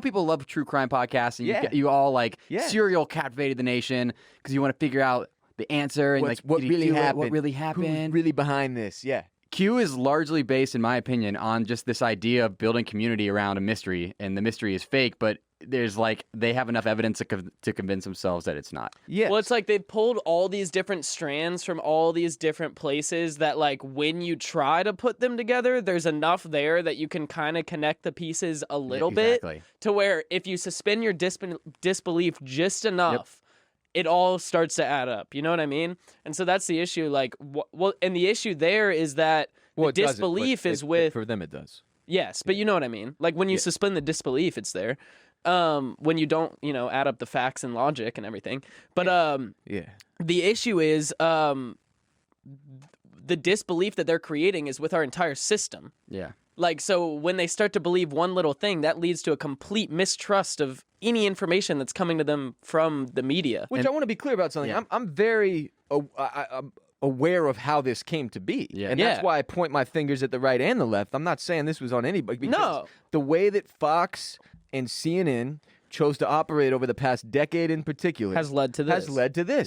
people love true crime podcasts and you all serial captivated the nation because you want to figure out the answer and what really happened? what really happened, Who's really behind this? Yeah. Q is largely based, in my opinion, on just this idea of building community around a mystery, and the mystery is fake, but there's they have enough evidence to convince themselves that it's not. Yeah. Well, it's they pulled all these different strands from all these different places that when you try to put them together, there's enough there that you can kind of connect the pieces a little bit to where if you suspend your disbelief just enough, it all starts to add up. You know what I mean? And so that's the issue. And the issue there is that the disbelief is with... For them, it does. Yes, but you know what I mean. When you suspend the disbelief, it's there. when you don't, add up the facts and logic and everything. But Yeah. the issue is the disbelief that they're creating is with our entire system. Yeah. Like, so when they start to believe one little thing, that leads to a complete mistrust of any information that's coming to them from the media. Which I want to be clear about something. Yeah. I'm very I'm aware of how this came to be. Yeah. And that's why I point my fingers at the right and the left. I'm not saying this was on anybody. Because No. the way that Fox and CNN chose to operate over the past decade in particular Has led to this.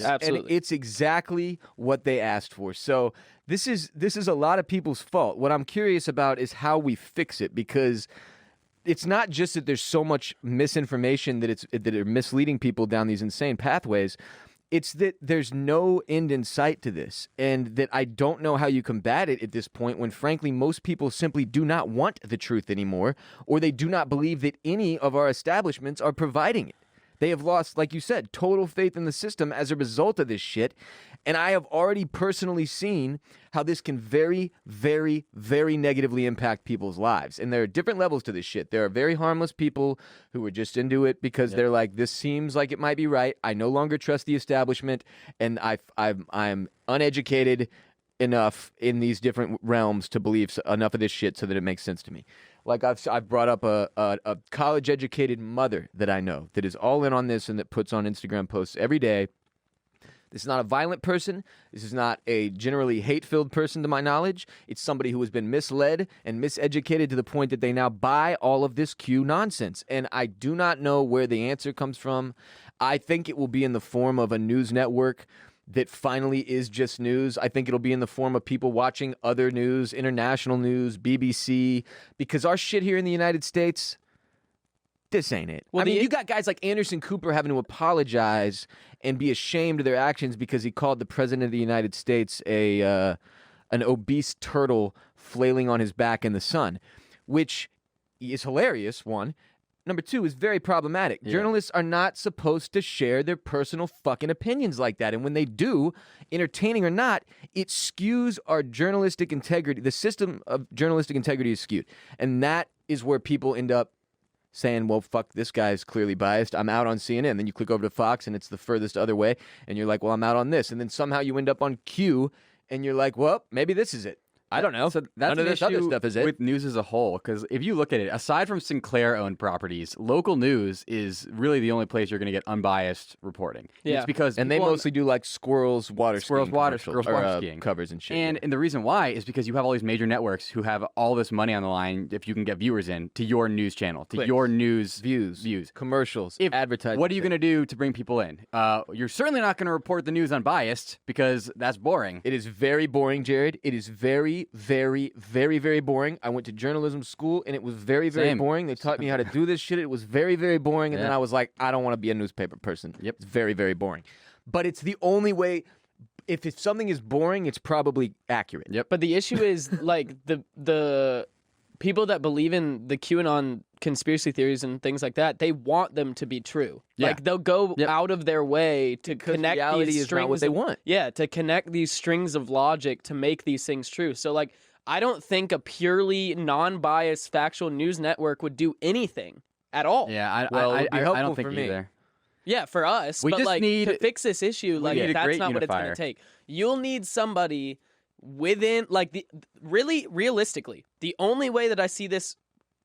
Absolutely. And it's exactly what they asked for. So this is a lot of people's fault. What I'm curious about is how we fix it, because it's not just that there's so much misinformation that are misleading people down these insane pathways. It's that there's no end in sight to this, and that I don't know how you combat it at this point when, frankly, most people simply do not want the truth anymore, or they do not believe that any of our establishments are providing it. They have lost, like you said, total faith in the system as a result of this shit. And I have already personally seen how this can very, very, very negatively impact people's lives. And there are different levels to this shit. There are very harmless people who are just into it because they're like, this seems like it might be right. I no longer trust the establishment, and I'm uneducated enough in these different realms to believe enough of this shit so that it makes sense to me. Like I've brought up a college-educated mother that I know that is all in on this and that puts on Instagram posts every day. This is not a violent person. This is not a generally hate-filled person, to my knowledge. It's somebody who has been misled and miseducated to the point that they now buy all of this Q nonsense. And I do not know where the answer comes from. I think it will be in the form of a news network that finally is just news. I think it'll be in the form of people watching other news, international news, BBC, because our shit here in the United States, this ain't it. Well, I mean, you got guys like Anderson Cooper having to apologize and be ashamed of their actions because he called the president of the United States an obese turtle flailing on his back in the sun, which is hilarious, one. Number two is very problematic. Yeah. Journalists are not supposed to share their personal fucking opinions like that. And when they do, entertaining or not, it skews our journalistic integrity. The system of journalistic integrity is skewed. And that is where people end up saying, well, fuck, this guy's clearly biased. I'm out on CNN. Then you click over to Fox and it's the furthest other way. And you're like, well, I'm out on this. And then somehow you end up on Q and you're like, well, maybe this is it. I don't know. So that's None of an this other issue stuff is it. with news as a whole, because if you look at it, aside from Sinclair-owned properties, local news is really the only place you're going to get unbiased reporting. Yeah. It's because And they people mostly do like squirrels water skiing water commercials, skiing covers and shit. And the reason why is because you have all these major networks who have all this money on the line, if you can get viewers in, to your news channel, to Clicks, your news views, commercials, advertising. What are you going to do to bring people in? You're certainly not going to report the news unbiased, because that's boring. It is very boring, Jared. It is very, very, very, very boring. I went to journalism school, and it was very, very Same. boring. They taught me how to do this shit. It was very, very boring. And then Yeah. I was like, I don't want to be a newspaper person. Yep. It's very, very boring. But it's the only way. If something is boring, it's probably accurate. Yep. But the issue is, like, the people that believe in the QAnon conspiracy theories and things like that, they want them to be true. Yeah. Like, they'll go Yep. out of their way to connect reality these is strings not what they of- want. Yeah, to connect these strings of logic to make these things true. So, like, I don't think a purely non-biased factual news network would do anything at all. Yeah, Well, it I would be don't helpful think for me. either. Yeah, for us. We but just like need- to fix this issue, like need a that's great not what it's unifier. gonna take. You'll need somebody within really realistically, the only way that I see this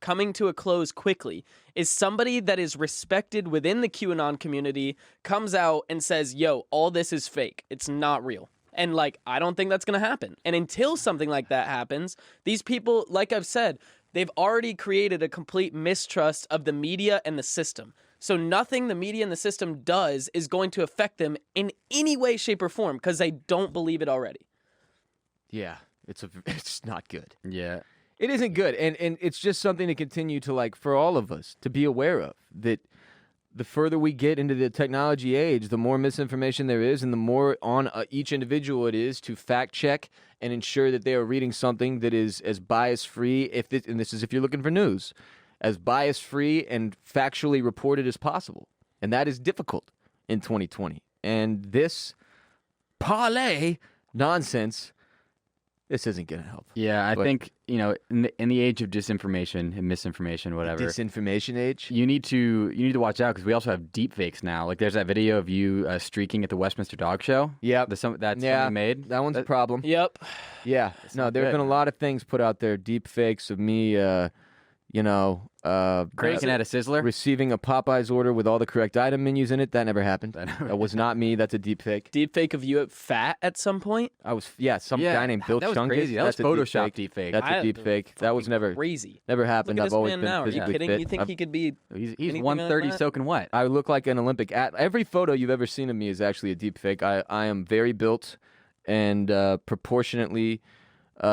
coming to a close quickly is somebody that is respected within the QAnon community comes out and says, yo, all this is fake. It's not real. And like, I don't think that's going to happen. And until something like that happens, these people, like I've said, they've already created a complete mistrust of the media and the system. So nothing the media and the system does is going to affect them in any way, shape, or form because they don't believe it already. Yeah, it's not good. Yeah. It isn't good, and it's just something to continue to, like, for all of us to be aware of, that the further we get into the technology age, the more misinformation there is, and the more on each individual it is to fact check and ensure that they are reading something that is as bias-free, and this is if you're looking for news, as bias-free and factually reported as possible. And that is difficult in 2020. And this parlay nonsense this isn't going to help. Yeah, I But- think, in the age of disinformation and misinformation, whatever, Disinformation age? you need to watch out because we also have deep fakes now. Like there's that video of you streaking at the Westminster Dog Show. Yep. That's Yeah, somebody made. That one's a problem. Yep. Yeah. No, not there have good. been a lot of things put out there, deep fakes of me, Cranking at a sizzler. receiving a Popeyes order with all the correct item menus in it. That never happened. That was not me. That's a deep fake. Deepfake of you at fat at some point. I was, some guy named Bill that was Chungus. crazy. That was That's a deep Photoshop fake. deepfake. That's a deep fake. That was never Crazy. happened. Look at I've this always man been now. Are you physically kidding? fit. You think I've- he could be? He's anything 130 like that? soaking wet. I look like an Olympic athlete. Every photo you've ever seen of me is actually a deep fake. I am very built and proportionately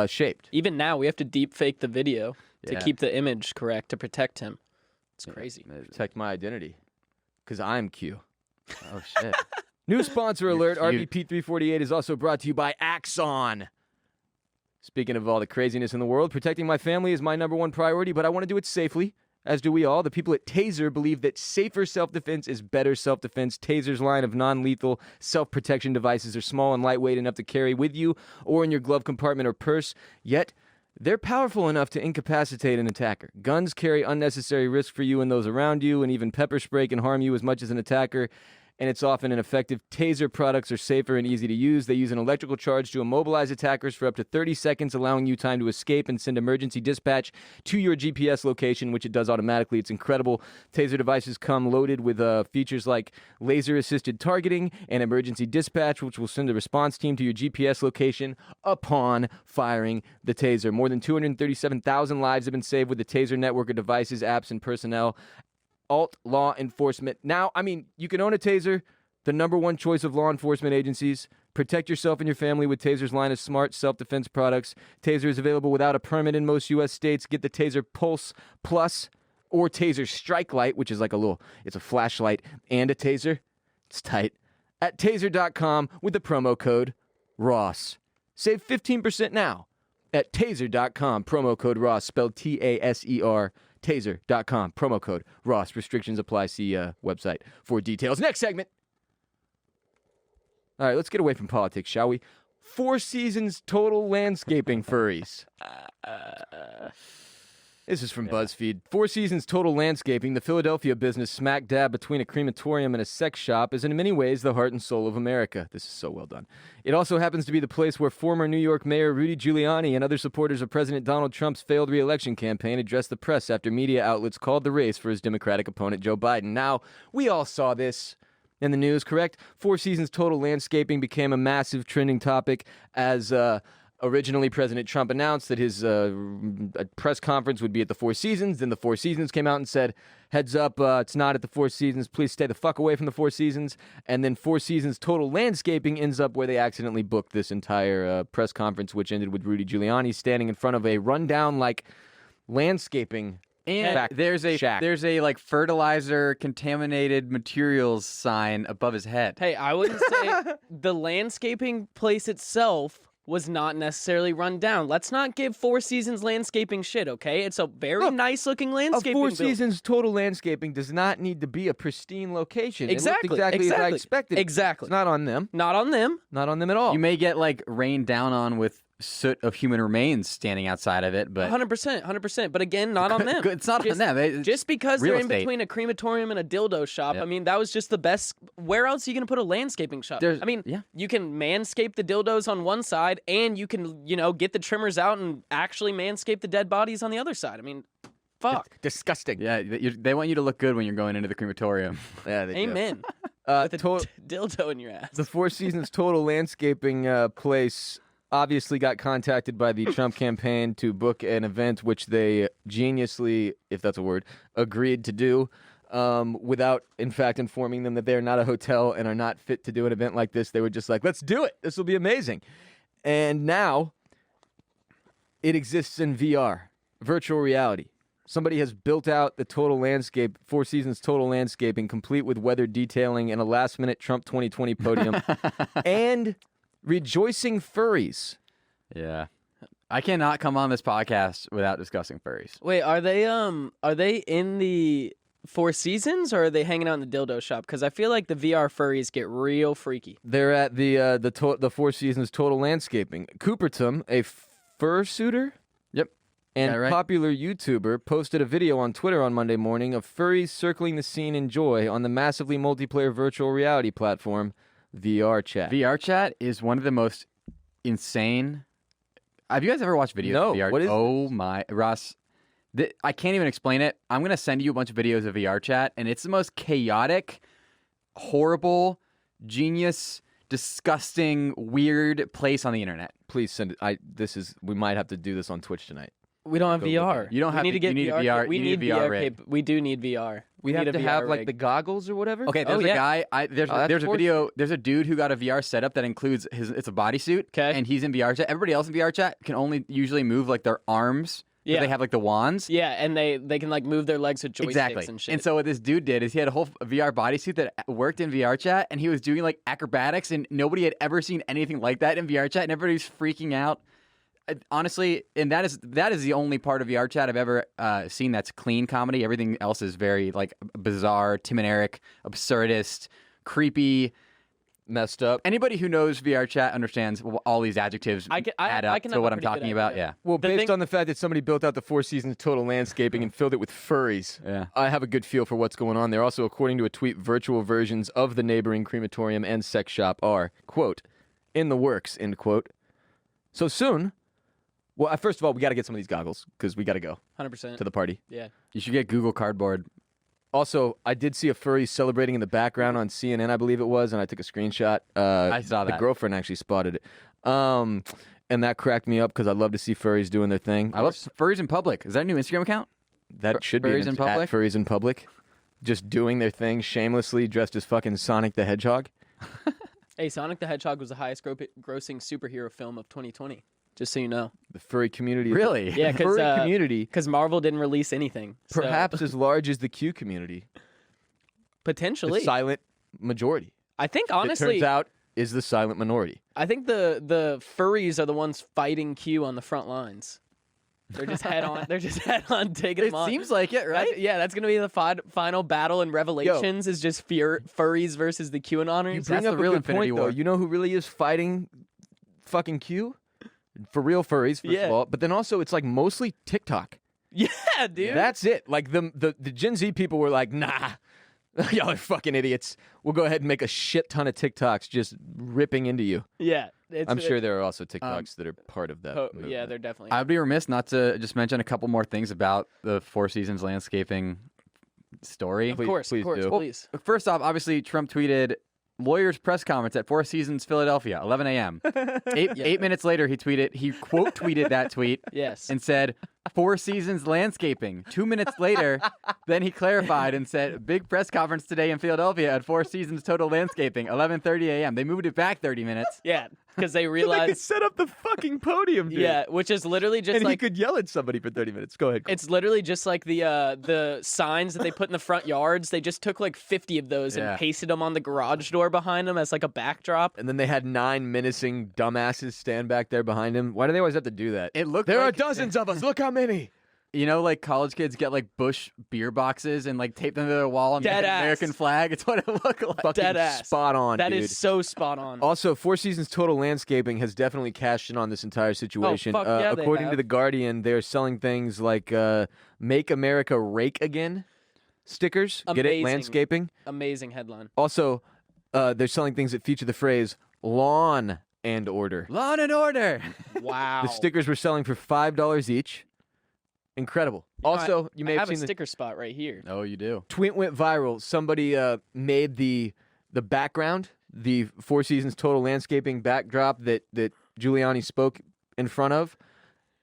shaped. Even now, we have to deepfake the video to Yeah. keep the image correct to protect him. It's crazy. Protect my identity. Because I'm Q. Oh shit. New sponsor alert. cute. RBP 348 is also brought to you by Axon. Speaking of all the craziness in the world, protecting my family is my number one priority, but I want to do it safely, as do we all. The people at Taser believe that safer self-defense is better self-defense. Taser's line of non-lethal self-protection devices are small and lightweight enough to carry with you or in your glove compartment or purse, yet they're powerful enough to incapacitate an attacker. Guns carry unnecessary risk for you and those around you, and even pepper spray can harm you as much as an attacker, and it's often ineffective. Taser products are safer and easy to use. They use an electrical charge to immobilize attackers for up to 30 seconds, allowing you time to escape and send emergency dispatch to your GPS location, which it does automatically. It's incredible. Taser devices come loaded with features like laser-assisted targeting and emergency dispatch, which will send a response team to your GPS location upon firing the taser. More than 237,000 lives have been saved with the Taser network of devices, apps, and personnel. Alt law enforcement. Now, you can own a taser, the number one choice of law enforcement agencies. Protect yourself and your family with Taser's line of smart self-defense products. Taser is available without a permit in most U.S. states. Get the Taser Pulse Plus or Taser Strike Light, which is like it's a flashlight and a taser. It's tight. At taser.com with the promo code ROSS. Save 15% now at taser.com. Promo code ROSS, spelled T-A-S-E-R. Taser.com. Promo code ROSS. Restrictions apply. See website for details. Next segment. All right, let's get away from politics, shall we? 4 Seasons Total Landscaping Furries. This is from BuzzFeed. 4 Seasons Total Landscaping, the Philadelphia business smack dab between a crematorium and a sex shop, is in many ways the heart and soul of America. This is so well done. It also happens to be the place where former New York Mayor Rudy Giuliani and other supporters of President Donald Trump's failed re-election campaign addressed the press after media outlets called the race for his Democratic opponent, Joe Biden. Now, we all saw this in the news, correct? 4 Seasons Total Landscaping became a massive trending topic as originally President Trump announced that his press conference would be at the Four Seasons. Then the Four Seasons came out and said, heads up, it's not at the Four Seasons. Please stay the fuck away from the Four Seasons. And then 4 Seasons Total Landscaping ends up where they accidentally booked this entire press conference, which ended with Rudy Giuliani standing in front of a rundown, landscaping And there's a shack. fertilizer contaminated materials sign above his head. Hey, I wouldn't say the landscaping place itself was not necessarily run down. Let's not give Four Seasons landscaping shit, okay? It's a very nice looking A landscaping Four building. Seasons Total Landscaping does not need to be a pristine location. Exactly, It looked exactly as I exactly, expected. exactly. It's not on them. Not on them. Not on them at all. You may get rained down on with soot of human remains standing outside of it, but 100%, 100%. But again, not on them. it's not Just- on them. It's Just because real they're in estate. between a crematorium and a dildo shop, Yep. I mean, that was just the best. Where else are you going to put a landscaping shop? There's- I mean, yeah. you can manscape the dildos on one side, and you can, get the trimmers out and actually manscape the dead bodies on the other side. I mean, fuck. Disgusting. Yeah, they want you to look good when you're going into the crematorium. Yeah, they do. Amen. With a dildo in your ass. The Four Seasons Total Landscaping place obviously got contacted by the Trump campaign to book an event, which they geniusly, if that's a word, agreed to do without, in fact, informing them that they're not a hotel and are not fit to do an event like this. They were just like, let's do it. This will be amazing. And now it exists in VR, virtual reality. Somebody has built out the total landscape, Four Seasons Total Landscaping, complete with weather detailing and a last-minute Trump 2020 podium, and rejoicing furries. Yeah. I cannot come on this podcast without discussing furries. Wait, are they in the Four Seasons or are they hanging out in the dildo shop? Because I feel like the VR furries get real freaky. They're at the Four Seasons Total Landscaping. Cooperton, a fursuiter Yep. and Yeah, right. popular YouTuber posted a video on Twitter on Monday morning of furries circling the scene in joy on the massively multiplayer virtual reality platform VR Chat. VR chat is one of the most insane. Have you guys ever watched videos No, of VR? what is Oh my, Ross. I can't even explain it. I'm going to send you a bunch of videos of VR chat, and it's the most chaotic, horrible, genius, disgusting, weird place on the internet. Please send it. We might have to do this on Twitch tonight. We don't have Go look VR. at it. You don't have we need to- to get you need a VR. VR We you need need a VR rig. We do need VR. We need have a to VR have like rig. the goggles or whatever. Okay, there's a yeah. guy. that's There's a horseshit. video. There's a dude who got a VR setup that includes it's a bodysuit. 'Kay. And he's in VR chat. Everybody else in VR chat can only usually move like their arms. 'Cause Yeah. They have like the wands. Yeah, and they can like move their legs with joysticks Exactly. and shit. so what this dude did is he had a whole VR bodysuit that worked in VR chat, and he was doing like acrobatics, and nobody had ever seen anything like that in VR chat, and everybody was freaking out. Honestly, and that is the only part of VR chat I've ever seen that's clean comedy. Everything else is very like bizarre, Tim and Eric, absurdist, creepy. Messed up. Anybody who knows VR chat understands all these adjectives I can add up have to a what I'm pretty good talking about. idea. Yeah. Well, The based thing- on the fact that somebody built out the Four Seasons total landscaping and filled it with furries, Yeah. I have a good feel for what's going on there. Also, according to a tweet, virtual versions of the neighboring crematorium and sex shop are, quote, in the works, end quote. So soon, well, first of all, we got to get some of these goggles because we got to go 100%. to the party. Yeah. You should get Google Cardboard. Also, I did see a furry celebrating in the background on CNN, I believe it was, and I took a screenshot. I saw The that. girlfriend actually spotted it. And that cracked me up because I love to see furries doing their thing. I love Furries in Public. Is that a new Instagram account? That should be Furries in public? At Furries in Public. Just doing their thing shamelessly, dressed as fucking Sonic the Hedgehog. Hey, Sonic the Hedgehog was the highest grossing superhero film of 2020. Just so you know. The furry community. Really? Yeah, The furry because community, Marvel didn't release anything. so- perhaps as large as the Q community. The potentially. silent majority. I think It honestly, turns out is the silent minority. I think the furries are the ones fighting Q on the front lines. They're just head on. They're just head on taking It them on. seems like it, right? That's gonna be the final battle in Revelations. Is just furries versus the QAnoners. You bring That's up the real a good Infinity point, War. though. You know who really is fighting fucking Q? For real furries, first Yeah. of all. But then also, it's like mostly TikTok. Yeah, dude. That's it. Like the Gen Z people were like, nah, y'all are fucking idiots. We'll go ahead and make a shit ton of TikToks just ripping into you. yeah. I'm sure there are also TikToks that are part of that. Yeah, movement. they're definitely. I'd be remiss not to just mention a couple more things about the Four Seasons landscaping story. of course, please of course, do. please. First off, obviously, Trump tweeted, lawyers press conference at Four Seasons, Philadelphia, 11 a.m. Eight minutes later, he quote tweeted that tweet Yes. and said, Four Seasons landscaping. 2 minutes later, then he clarified and said, big press conference today in Philadelphia at Four Seasons Total Landscaping, 11:30 a.m. They moved it back 30 minutes. yeah, because they They could realized. set up the fucking podium, dude. Yeah, which is literally just And like he could yell at somebody for 30 minutes. Go ahead. it's literally just like the signs that they put in the front yards. They just took like 50 of those Yeah. and pasted them on the garage door behind them as like a backdrop. And then they had 9 menacing dumbasses stand back there behind him. Why do they always have to do that? It looked There are like- dozens of us. Look how many. You know, like college kids get like Bush beer boxes and like tape them to their wall and make Dead an ass. American flag. It's what it looked like. Fucking Dead ass. spot on, That dude. is so spot on. Also, Four Seasons Total Landscaping has definitely cashed in on this entire situation. fuck yeah, they according to have. The Guardian, they're selling things like Make America Rake Again stickers. Get it? Amazing. Landscaping. Amazing headline. Also, they're selling things that feature the phrase lawn and order. Law and Order. Wow. The stickers were selling for $5 each. Incredible. Also, you may I have have a seen the sticker spot right here. Oh, you do. tweet went viral. Somebody made the background, the Four Seasons Total Landscaping backdrop that Giuliani spoke in front of.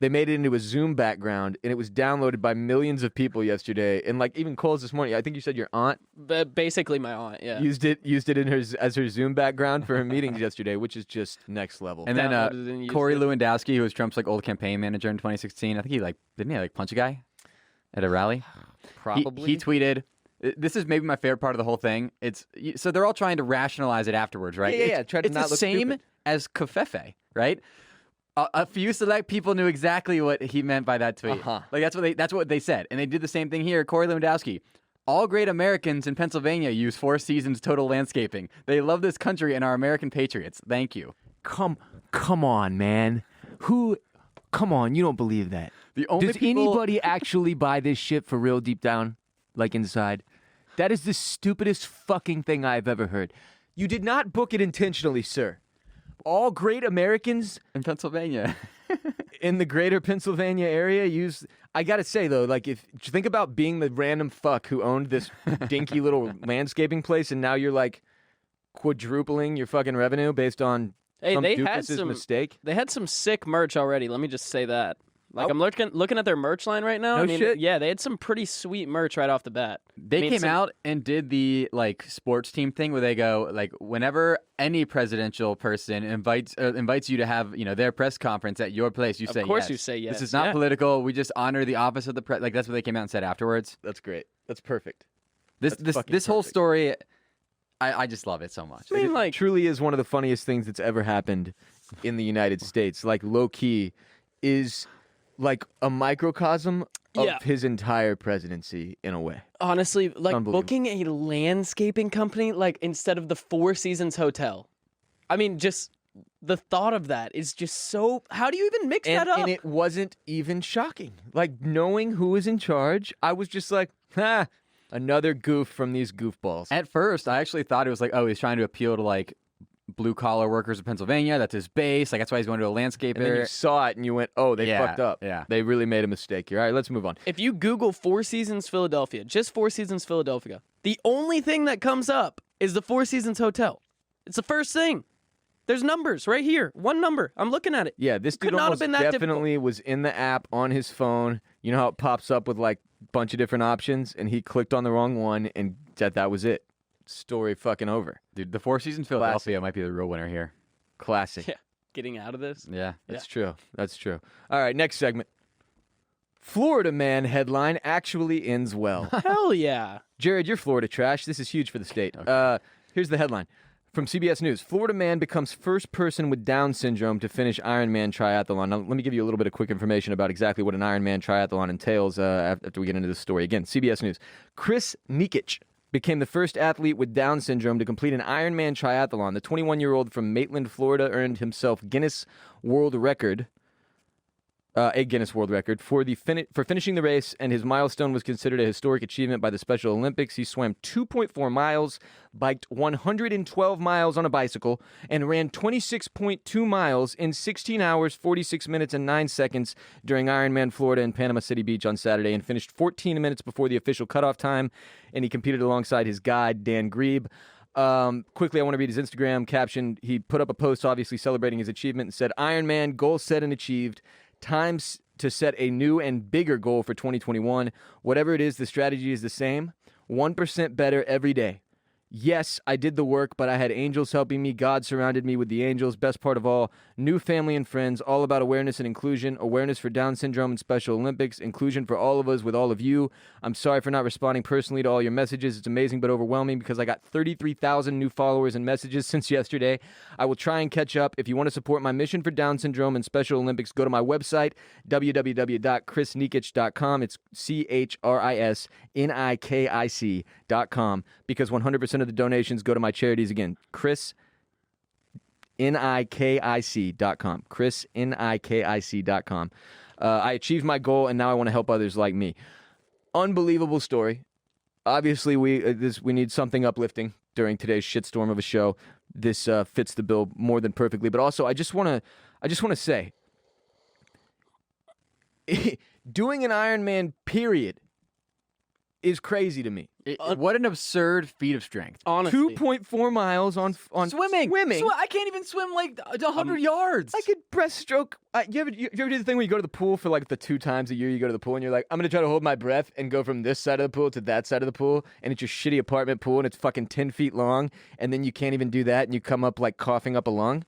They made it into a Zoom background, and it was downloaded by millions of people yesterday. And like even Cole's this morning, I think you said your aunt But basically, my aunt. Yeah. used it in her as her Zoom background for her meetings yesterday, which is just next level. And then Downloaded it and used Corey it. Lewandowski, who was Trump's like old campaign manager in 2016, I think he didn't he punch a guy at a rally? Probably He tweeted. This is maybe my favorite part of the whole thing. So they're all trying to rationalize it afterwards, right? Yeah. Try to It's not the look same stupid. as Covfefe, right? A few select people knew exactly what he meant by that tweet. Uh-huh. Like that's what they said, and they did the same thing here. Corey Lewandowski. All great Americans in Pennsylvania use Four Seasons Total Landscaping. They love this country and our American patriots. Thank you. Come on, man. Who Come on, you don't believe that. The only Does people... anybody actually buy this shit for real deep down, like inside? That is the stupidest fucking thing I've ever heard. You did not book it intentionally, sir. All great Americans in Pennsylvania. in the greater Pennsylvania area use... I gotta say, though, like, if think about being the random fuck who owned this dinky little landscaping place, and now you're, like, quadrupling your fucking revenue based on some doofus's mistake. They had some sick merch already, let me just say that. Like, I'm looking at their merch line right now. No shit? Yeah, they had some pretty sweet merch right off the bat. They came out and did the like sports team thing where they go like whenever any presidential person invites you to have their press conference at your place, you say yes. Of course you say yes. This is not political. We just honor the office of the like that's what they came out and said afterwards. That's great. That's perfect. This whole story, I just love it so much. I mean, It truly is one of the funniest things that's ever happened in the United States. Like low key is like a microcosm of his entire presidency in a way. Honestly, like booking a landscaping company, like instead of the Four Seasons Hotel. I mean, just the thought of that is just so. How do you even mix that up? And it wasn't even shocking. Like knowing who was in charge, I was just like, another goof from these goofballs. At first, I actually thought it was like, oh, he's trying to appeal to like blue-collar workers of Pennsylvania. That's his base. Like, that's why he's going to a landscape and area. Then you saw it and you went, oh, they fucked up. Yeah. They really made a mistake here. All right, let's move on. If you Google Four Seasons Philadelphia, just Four Seasons Philadelphia, the only thing that comes up is the Four Seasons Hotel. It's the first thing. There's numbers right here. One number. I'm looking at it. Yeah, this dude Could not have almost been that definitely was in the app on his phone. You know how it pops up with like a bunch of different options, and he clicked on the wrong one, and that was it. Story fucking over. Dude, the Four Seasons Philadelphia might be the real winner here. Classic. Yeah. Getting out of this. Yeah. That's true. That's true. All right, next segment. Florida man headline actually ends well. Hell yeah. Jared, you're Florida trash. This is huge for the state. Okay. Here's the headline. From CBS News, Florida man becomes first person with Down syndrome to finish Ironman triathlon. Now, let me give you a little bit of quick information about exactly what an Ironman triathlon entails after we get into this story. Again, CBS News. Chris Nikic became the first athlete with Down syndrome to complete an Ironman triathlon. The 21-year-old from Maitland, Florida, earned himself a Guinness World Record for finishing the race, and his milestone was considered a historic achievement by the Special Olympics. He swam 2.4 miles, biked 112 miles on a bicycle, and ran 26.2 miles in 16 hours, 46 minutes, and 9 seconds during Ironman Florida in Panama City Beach on Saturday, and finished 14 minutes before the official cutoff time, and he competed alongside his guide, Dan Grebe. Quickly, I want to read his Instagram caption. He put up a post, obviously celebrating his achievement, and said, Ironman, goal set and achieved. Times to set a new and bigger goal for 2021. Whatever it is, the strategy is the same. 1% better every day. Yes, I did the work, but I had angels helping me. God surrounded me with the angels. Best part of all, new family and friends, all about awareness and inclusion, awareness for Down syndrome and Special Olympics, inclusion for all of us with all of you. I'm sorry for not responding personally to all your messages. It's amazing but overwhelming because I got 33,000 new followers and messages since yesterday. I will try and catch up. If you want to support my mission for Down syndrome and Special Olympics, go to my website, www.chrisnikic.com. It's CHRISNIKIC.com, because 100% of the donations go to my charities. Again, ChrisNikic.com. ChrisNikic.com. I achieved my goal, and now I want to help others like me. Unbelievable story. Obviously, we need something uplifting during today's shitstorm of a show. This fits the bill more than perfectly. But also, I just want to say, doing an Ironman period is crazy to me. What an absurd feat of strength. Honestly. 2.4 miles on swimming. Swimming. I can't even swim like 100 yards. I could breaststroke. You ever do the thing where you go to the pool for like the 2 times a year you go to the pool and you're like, I'm going to try to hold my breath and go from this side of the pool to that side of the pool, and it's your shitty apartment pool and it's fucking 10 feet long, and then you can't even do that and you come up like coughing up a lung?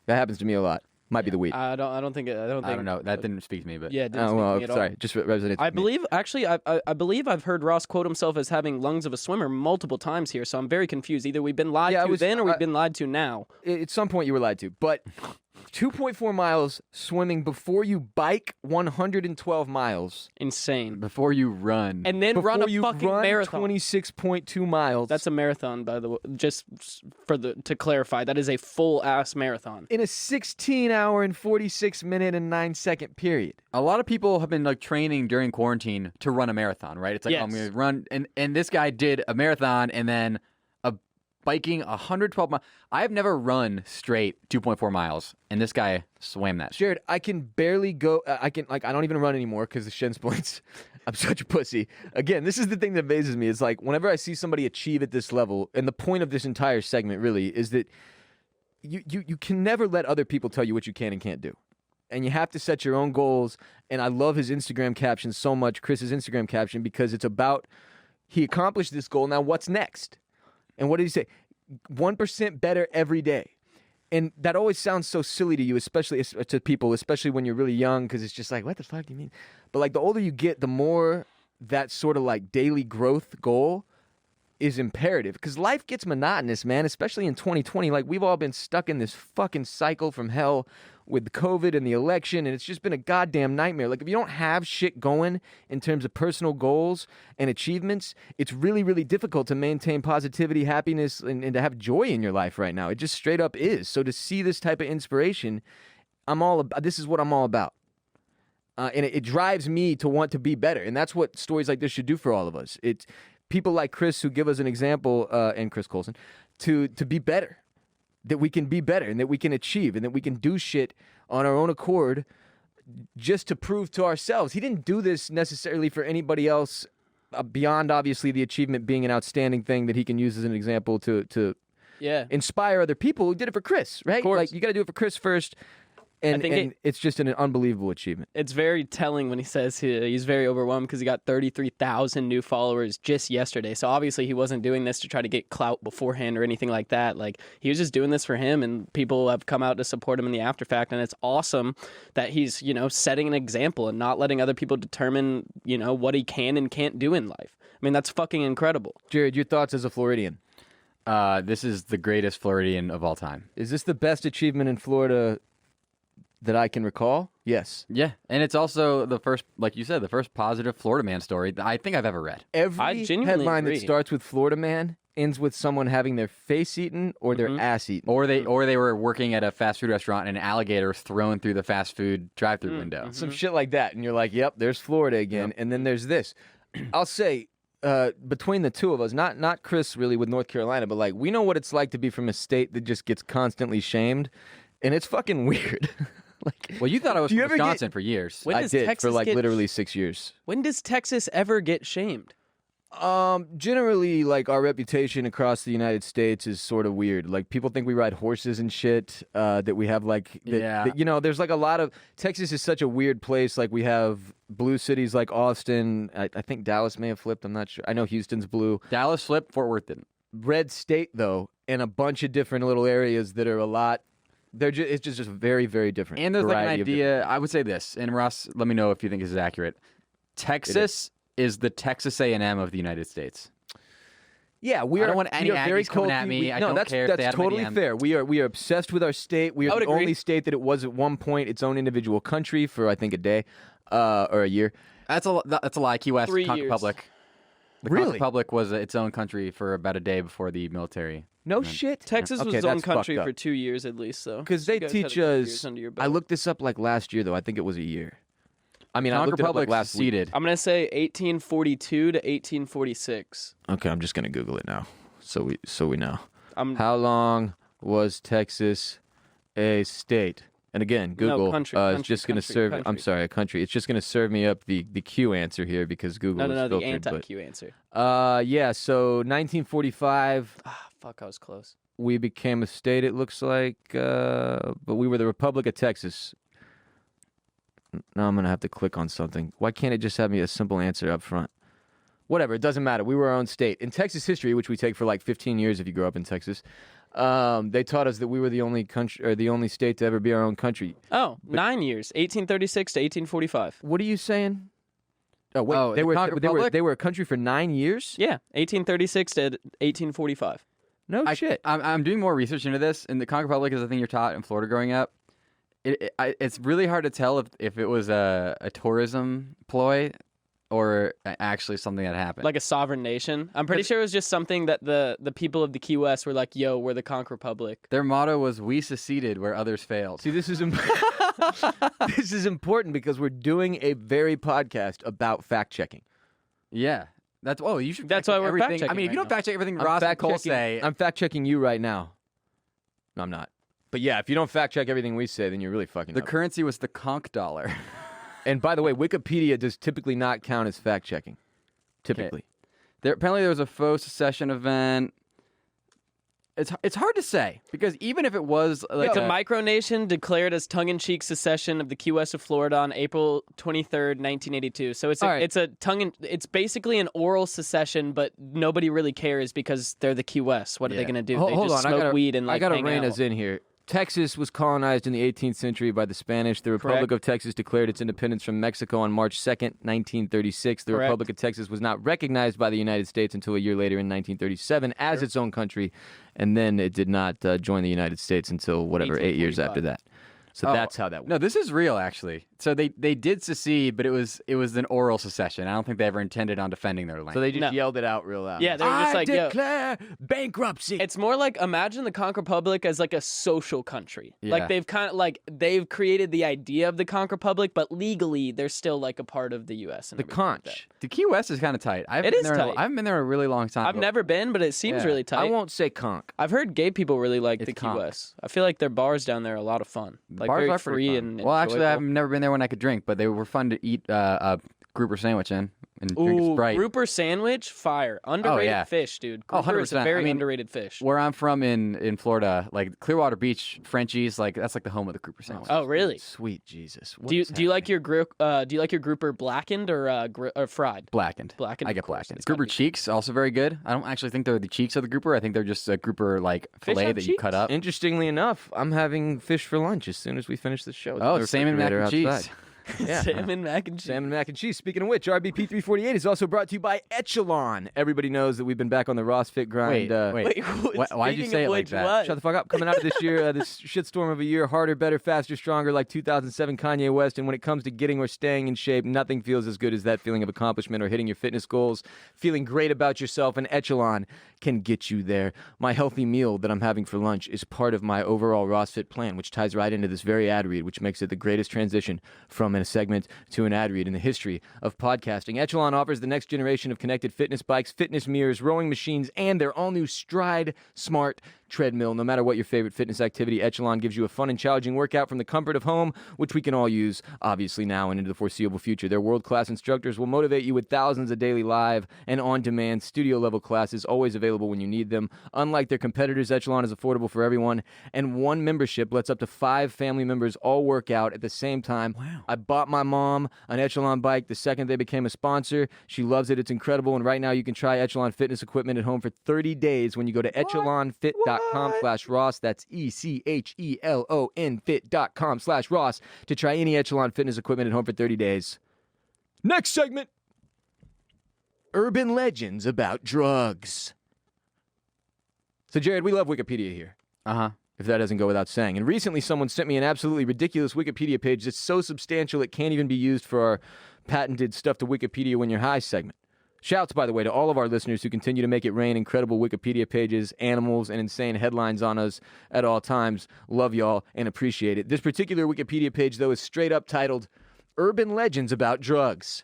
That happens to me a lot. Might be the weed. I don't know. That didn't speak to me, but yeah, it didn't speak to me at all. Sorry, just resonates. I believe, actually, I believe I've heard Ross quote himself as having lungs of a swimmer multiple times here, so I'm very confused. Either we've been lied to then or we've been lied to now. At some point you were lied to, but 2.4 miles swimming before you bike 112 miles. Insane. Before you run. And then run Before a you fucking run marathon. 26.2 miles. That's a marathon, by the way. Just to clarify, that is a full ass marathon. in a 16-hour and 46-minute and 9-second period. A lot of people have been like training during quarantine to run a marathon, right? It's like, Yes. I'm going to run. And this guy did a marathon and then a biking 112 miles. I have never run straight 2.4 miles. And this guy swam that shit. Jared, I can barely go. I don't even run anymore because of shin splints. I'm such a pussy. Again, this is the thing that amazes me. Is like whenever I see somebody achieve at this level, and the point of this entire segment really is that you can never let other people tell you what you can and can't do. And you have to set your own goals. And I love his Instagram caption so much, Chris's Instagram caption, because it's about he accomplished this goal. Now what's next? And what did he say? 1% better every day. And that always sounds so silly to you, especially to people, especially when you're really young, because it's just like, what the fuck do you mean? But like the older you get, the more that sort of like daily growth goal is imperative. Because life gets monotonous, man, especially in 2020. Like we've all been stuck in this fucking cycle from hell with COVID and the election, and it's just been a goddamn nightmare. Like if you don't have shit going in terms of personal goals and achievements, it's really, really difficult to maintain positivity, happiness, and to have joy in your life right now. It just straight up is. So to see this type of inspiration, this is what I'm all about. And it drives me to want to be better. And that's what stories like this should do for all of us. It's people like Chris who give us an example, and Chris Coulson, to be better. That we can be better and that we can achieve and that we can do shit on our own accord just to prove to ourselves. He didn't do this necessarily for anybody else beyond, obviously, the achievement being an outstanding thing that he can use as an example to inspire other people. He did it for Chris, right? Of course. Like, you got to do it for Chris first. And it's just an unbelievable achievement. It's very telling when he says he's very overwhelmed because he got 33,000 new followers just yesterday. So obviously he wasn't doing this to try to get clout beforehand or anything like that. Like he was just doing this for him, and people have come out to support him in the after fact. And it's awesome that he's, setting an example and not letting other people determine, what he can and can't do in life. I mean, that's fucking incredible. Jared, your thoughts as a Floridian? This is the greatest Floridian of all time. Is this the best achievement in Florida that I can recall? Yes. Yeah, and it's also the first, like you said, the first positive Florida man story that I think I've ever read. Every genuinely headline agree. that starts with Florida man ends with someone having their face eaten or their ass eaten. Or they were working at a fast food restaurant and an alligator thrown through the fast food drive-through window. Some shit like that. And you're like, yep, there's Florida again. And then there's this. I'll say, between the two of us, not Chris really with North Carolina, but like we know what it's like to be from a state that just gets constantly shamed. And it's fucking weird. Well, you thought I was Do you from ever Wisconsin for years. When I does did Texas for like get- literally 6 years. When does Texas ever get shamed? Generally, like our reputation across the United States is sort of weird. Like people think we ride horses and shit. That we have like, there's like a lot of Texas is such a weird place. Like we have blue cities like Austin. I think Dallas may have flipped. I'm not sure. I know Houston's blue. Dallas flipped, Fort Worth didn't. Red state though, and a bunch of different little areas that are a lot. It's just very, very different. And there's like an Variety of idea, I would say this, and Ross, let me know if you think this is accurate. Texas is the Texas A&M of the United States. Yeah, we I are. don't want any we are very Aggies coming at culty. me. I No, don't that's care if they that's had my totally DM. fair. We are obsessed with our state. We I are would the only agree. state that it was at one point its own individual country for I think a day or a year. That's a lie. Key West, 3 Conch years. Republic. The Really? Conch Republic was its own country for about a day before the military. No shit. Texas was Okay, its own that's country fucked up. for 2 years at least, so. Because You they guys had a teach couple us. years under your I belt. looked this up like last year though. I think it was a year. I mean, I Conch looked it up Republic like last week. seceded. I'm going to say 1842 to 1846. Okay, I'm just gonna Google it now, so we know. I'm How long was Texas a state? And again, Google country, is country, just going to country, serve. I'm country. sorry, a country. It's just going to serve me up the Q answer here because Google no, is the filtered. anti-Q answer. Yeah. So 1945, Fuck, I was close. we became a state. It looks like, but we were the Republic of Texas. Now I'm going to have to click on something. Why can't it just have me a simple answer up front? Whatever, it doesn't matter. We were our own state. In Texas history, which we take for like 15 years if you grow up in Texas, they taught us that we were the only country or the only state to ever be our own country. Oh, 9 years. 1836 to 1845. What are you saying? Oh wait, Oh, they the were Conch Republic? they were a country for 9 years? Yeah, 1836 to 1845. No shit. I'm doing more research into this, and the Conch Republic is the thing you're taught in Florida growing up. It's really hard to tell if it was a tourism ploy or actually something that happened. Like a sovereign nation. I'm pretty sure it was just something that the people of the Key West were like, yo, we're the Conch Republic. Their motto was, "We seceded where others failed." See, this is this is important because we're doing a very podcast about fact checking. Yeah. You should. That's fact check why we're everything. fact-checking I mean, if you right don't now. fact check everything Ross and Cole say, I'm fact checking you right now. No, I'm not. But yeah, if you don't fact check everything we say, then you're really fucking the up. currency was the conch dollar. And by the way, Wikipedia does typically not count as fact checking. Typically. Apparently there was a faux secession event. It's hard to say because even if it was like The micronation declared as tongue-in-cheek secession of the Key West of Florida on April 23rd, 1982. So it's basically an oral secession, but nobody really cares because they're the Key West. What are they going to do? They Hold just on, smoke weed and like I gotta hang rein out. us in here. Texas was colonized in the 18th century by the Spanish. The Republic Correct. of Texas declared its independence from Mexico on March 2nd, 1936. The Correct. Republic of Texas was not recognized by the United States until a year later in 1937 as its own country, and then it did not join the United States until 8 years after that. So that's how that went. No, this is real actually. So they did secede, but it was an oral secession. I don't think they ever intended on defending their land. So they just No. yelled it out real loud. Yeah, they were just I like, yo. declare bankruptcy. It's more like imagine the Conch Republic as like a social country. Yeah. Like they've created the idea of the Conch Republic, but legally they're still like a part of the U.S. and the everything like conch. the Key West is kind of tight. It is tight. I haven't been there in a really long time. I've but- never been, but it seems Yeah. really tight. I won't say conch. I've heard gay people really like the It's Key conch. West. I feel like their bars down there are a lot of fun. Like Bars very are pretty free fun. and well, actually, enjoyable. I've never been there when I could drink, but they were fun to eat a grouper sandwich in and drink a Ooh, Sprite. grouper sandwich, fire. Underrated yeah. fish, dude. Oh, Grouper is a 100%. very I mean, underrated fish. Where I'm from in Florida, like Clearwater Beach, Frenchies, like that's like the home of the grouper sandwich. Oh, really? Sweet Jesus. Do you like your grouper blackened or fried? Blackened. Blackened, I of get course. blackened. It's gotta Grouper be- cheeks, also very good. I don't actually think they're the cheeks of the grouper. I think they're just a grouper like Fish fillet have that you cut cheeks? up. Interestingly enough, I'm having fish for lunch as soon as we finish the show. Oh, it's salmon mac and Refrigerator cheese. outside. Yeah. Salmon mac and cheese. Salmon mac and cheese. Speaking of which, RBP 348 is also brought to you by Echelon. Everybody knows that we've been back on the Ross Fit grind. Wait. Why'd you speaking say of it like which, that? what? Shut the fuck up. Coming out of this year, this shitstorm of a year, harder, better, faster, stronger, like 2007 Kanye West. And when it comes to getting or staying in shape, nothing feels as good as that feeling of accomplishment or hitting your fitness goals. Feeling great about yourself, and Echelon can get you there. My healthy meal that I'm having for lunch is part of my overall Ross Fit plan, which ties right into this very ad read, which makes it the greatest transition from a segment to an ad read in the history of podcasting. Echelon offers the next generation of connected fitness bikes, fitness mirrors, rowing machines, and their all-new Stride Smart treadmill. No matter what your favorite fitness activity, Echelon gives you a fun and challenging workout from the comfort of home, which we can all use, obviously, now and into the foreseeable future. Their world-class instructors will motivate you with thousands of daily live and on-demand studio-level classes, always available when you need them. Unlike their competitors, Echelon is affordable for everyone, and one membership lets up to 5 family members all work out at the same time. Wow. I bought my mom an Echelon bike the second they became a sponsor. She loves it. It's incredible, and right now you can try Echelon fitness equipment at home for 30 days when you go to echelonfit.com/Ross. That's ECHELON fit.com/Ross to try any Echelon fitness equipment at home for 30 days. Next segment. Urban legends about drugs. So, Jared, we love Wikipedia here, Uh-huh. if that doesn't go without saying. And recently someone sent me an absolutely ridiculous Wikipedia page that's so substantial it can't even be used for our patented Stuff to Wikipedia When You're High segment. Shouts, by the way, to all of our listeners who continue to make it rain incredible Wikipedia pages, animals, and insane headlines on us at all times. Love y'all and appreciate it. This particular Wikipedia page, though, is straight up titled Urban Legends About Drugs,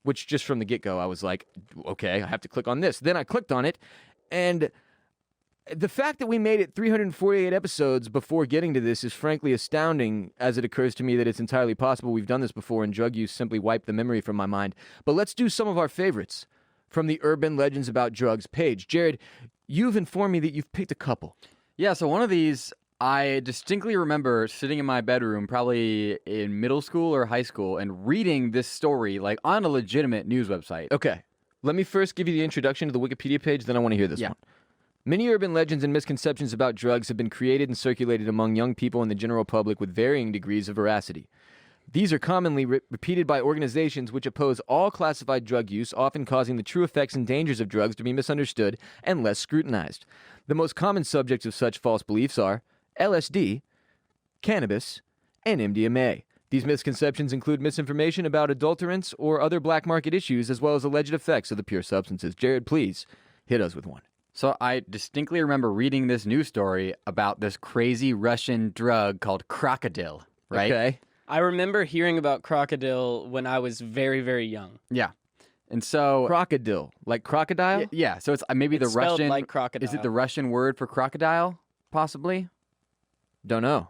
which just from the get-go, I was like, okay, I have to click on this. Then I clicked on it, and the fact that we made it 348 episodes before getting to this is frankly astounding, as it occurs to me that it's entirely possible we've done this before and drug use simply wiped the memory from my mind. But let's do some of our favorites from the Urban Legends About Drugs page. Jared, you've informed me that you've picked a couple. Yeah, so one of these, I distinctly remember sitting in my bedroom, probably in middle school or high school, and reading this story like on a legitimate news website. Okay, let me first give you the introduction to the Wikipedia page, then I want to hear this one. Many urban legends and misconceptions about drugs have been created and circulated among young people and the general public with varying degrees of veracity. These are commonly repeated by organizations which oppose all classified drug use, often causing the true effects and dangers of drugs to be misunderstood and less scrutinized. The most common subjects of such false beliefs are LSD, cannabis, and MDMA. These misconceptions include misinformation about adulterants or other black market issues, as well as alleged effects of the pure substances. Jared, please hit us with one. So I distinctly remember reading this news story about this crazy Russian drug called crocodile, right? Okay. I remember hearing about crocodile when I was very, very young. Yeah. And so Crocodile. Like crocodile? yeah, so it's maybe It's the spelled Russian like crocodile. Is it the Russian word for crocodile? Possibly? Don't know.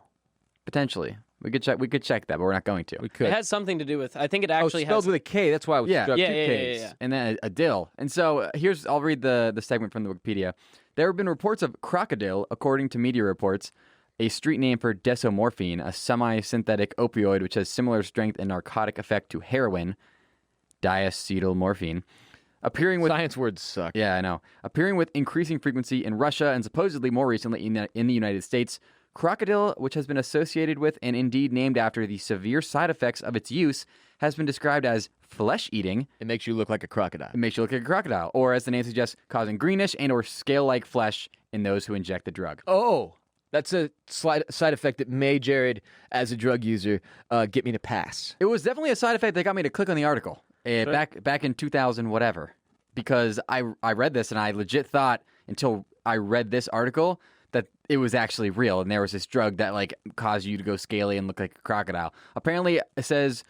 Potentially. We could check that, but we're not going to. We could. It has something to do with. I think it Oh, actually spelled has. with a K. That's why I was Yeah. struck. Yeah, Two yeah, Ks. yeah. And then a dill. And so I'll read the segment from the Wikipedia. There have been reports of crocodile, according to media reports, a street name for desomorphine, a semi-synthetic opioid which has similar strength and narcotic effect to heroin, diacetylmorphine, appearing with Science words suck. yeah, I know, appearing with increasing frequency in Russia and supposedly more recently in the United States. Crocodile, which has been associated with and indeed named after the severe side effects of its use, has been described as flesh-eating. It makes you look like a crocodile. It makes you look like a crocodile, or as the name suggests, causing greenish and or scale-like flesh in those who inject the drug. Oh, that's a side effect that may, Jared, as a drug user, get me to pass. It was definitely a side effect that got me to click on the article back in 2000 whatever, because I read this and I legit thought until I read this article that it was actually real, and there was this drug that like caused you to go scaly and look like a crocodile. Apparently, it says,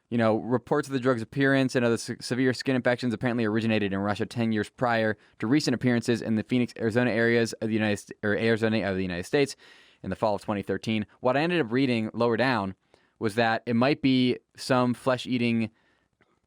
reports of the drug's appearance and other severe skin infections apparently originated in Russia 10 years prior to recent appearances in the Phoenix, Arizona areas of the United States in the fall of 2013. What I ended up reading lower down was that it might be some flesh-eating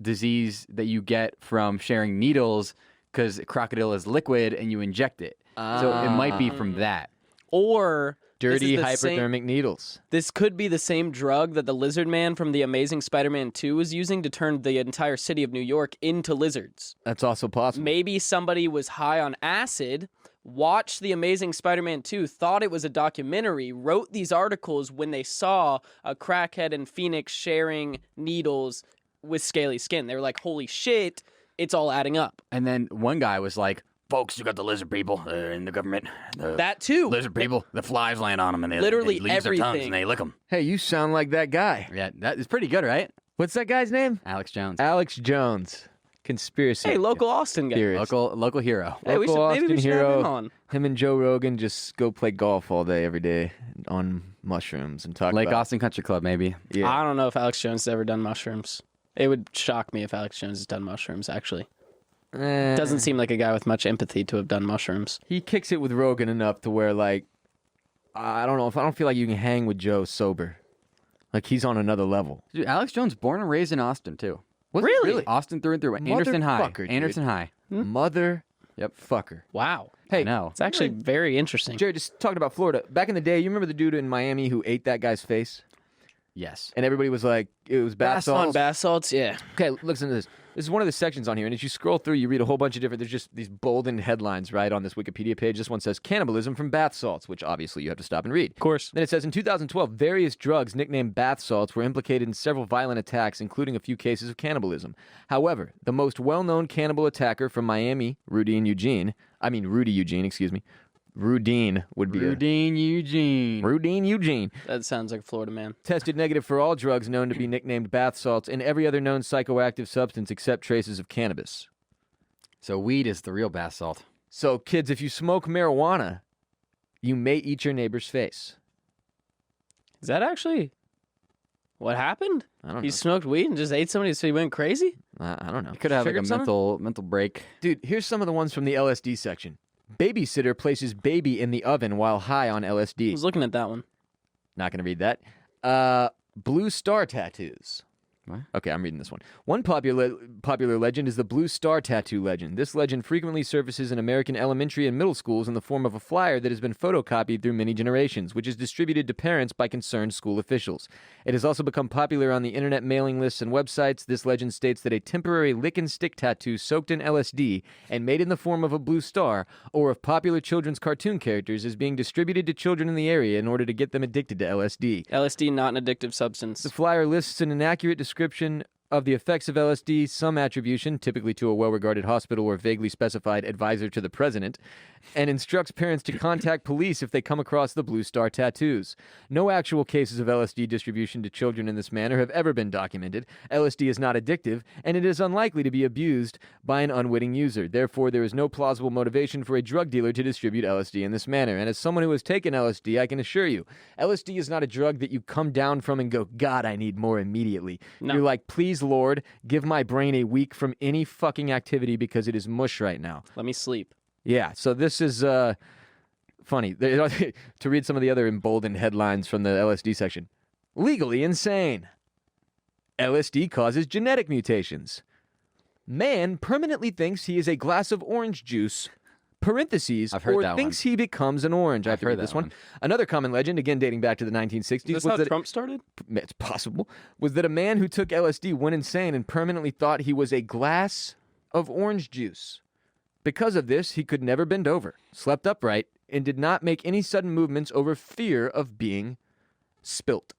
disease that you get from sharing needles because crocodile is liquid and you inject it. So it might be from that. Or Dirty this is the hypodermic needles. This could be the same drug that the Lizard Man from The Amazing Spider-Man 2 was using to turn the entire city of New York into lizards. That's also possible. Maybe somebody was high on acid, watched The Amazing Spider-Man 2, thought it was a documentary, wrote these articles when they saw a crackhead in Phoenix sharing needles with scaly skin. They were like, holy shit, it's all adding up. And then one guy was like, folks, you got the lizard people in the government. That too. Lizard people, the flies land on them and they Literally use their tongues everything. and they lick them. Hey, you sound like that guy. Yeah, that is pretty good, right? What's that guy's name? Alex Jones. Alex Jones. Conspiracy. Hey, local Austin guy. theorist. Local hero. Hey, we Local should, maybe we Austin should have hero. him on. Him and Joe Rogan just go play golf all day, every day on mushrooms and talk Lake about Austin Country Club, maybe. Yeah. I don't know if Alex Jones has ever done mushrooms. It would shock me if Alex Jones has done mushrooms, actually. Doesn't seem like a guy with much empathy to have done mushrooms. He kicks it with Rogan enough to where, like, I don't know. If I don't feel like you can hang with Joe sober. Like, he's on another level. Dude, Alex Jones, born and raised in Austin, too. Really? Austin through and through. Anderson High. Motherfucker, dude. Anderson High. Mother Yep. fucker. Wow. Hey, No. It's actually very interesting. Jared, just talking about Florida. Back in the day, you remember the dude in Miami who ate that guy's face? Yes. And everybody was like, it was bath On salts. bath salts, yeah. Okay, listen to this. This is one of the sections on here, and as you scroll through, you read a whole bunch of different. There's just these bolden headlines, right, on this Wikipedia page. This one says cannibalism from bath salts, which obviously you have to stop and read. Of course. Then it says in 2012, various drugs nicknamed bath salts were implicated in several violent attacks, including a few cases of cannibalism. However, the most well-known cannibal attacker from Miami, Rudy Eugene, Rudine would be Rudine Eugene. Rudine Eugene. That sounds like a Florida man. Tested negative for all drugs known to be nicknamed bath salts and every other known psychoactive substance except traces of cannabis. So weed is the real bath salt. So, kids, if you smoke marijuana, you may eat your neighbor's face. Is that actually what happened? I don't He know. smoked weed and just ate somebody so he went crazy? I don't know. You could have like a Triggered something? mental break. Dude, here's some of the ones from the LSD section. Babysitter places baby in the oven while high on I LSD. was looking at that one. Not going to read that. Blue star tattoos. What? Okay, I'm reading this one. One popular legend is the blue star tattoo legend. This legend frequently surfaces in American elementary and middle schools in the form of a flyer that has been photocopied through many generations, which is distributed to parents by concerned school officials. It has also become popular on the internet mailing lists and websites. This legend states that a temporary lick and stick tattoo soaked in LSD and made in the form of a blue star or of popular children's cartoon characters is being distributed to children in the area in order to get them addicted to LSD. LSD, not an addictive substance. The flyer lists an inaccurate description of the effects of LSD some attribution, typically to a well-regarded hospital or vaguely specified advisor to the president, and instructs parents to contact police if they come across the blue star tattoos. No actual cases of LSD distribution to children in this manner have ever been documented. LSD is not addictive, and it is unlikely to be abused by an unwitting user. Therefore, there is no plausible motivation for a drug dealer to distribute LSD in this manner. And as someone who has taken LSD, I can assure you, LSD is not a drug that you come down from and go, God, I need more immediately. No. You're like, please, Lord, give my brain a week from any fucking activity because it is mush right now. Let me sleep. Yeah, so this is funny. To read some of the other emboldened headlines from the LSD section. Legally insane. LSD causes genetic mutations. Man permanently thinks he is a glass of orange juice, parentheses, I've heard or that thinks he becomes an orange. I have to heard read this that one. one. Another common legend, again dating back to the 1960s, Is this was how that Trump started? it's possible, was that a man who took LSD went insane and permanently thought he was a glass of orange juice. Because of this, he could never bend over, slept upright, and did not make any sudden movements over fear of being spilt.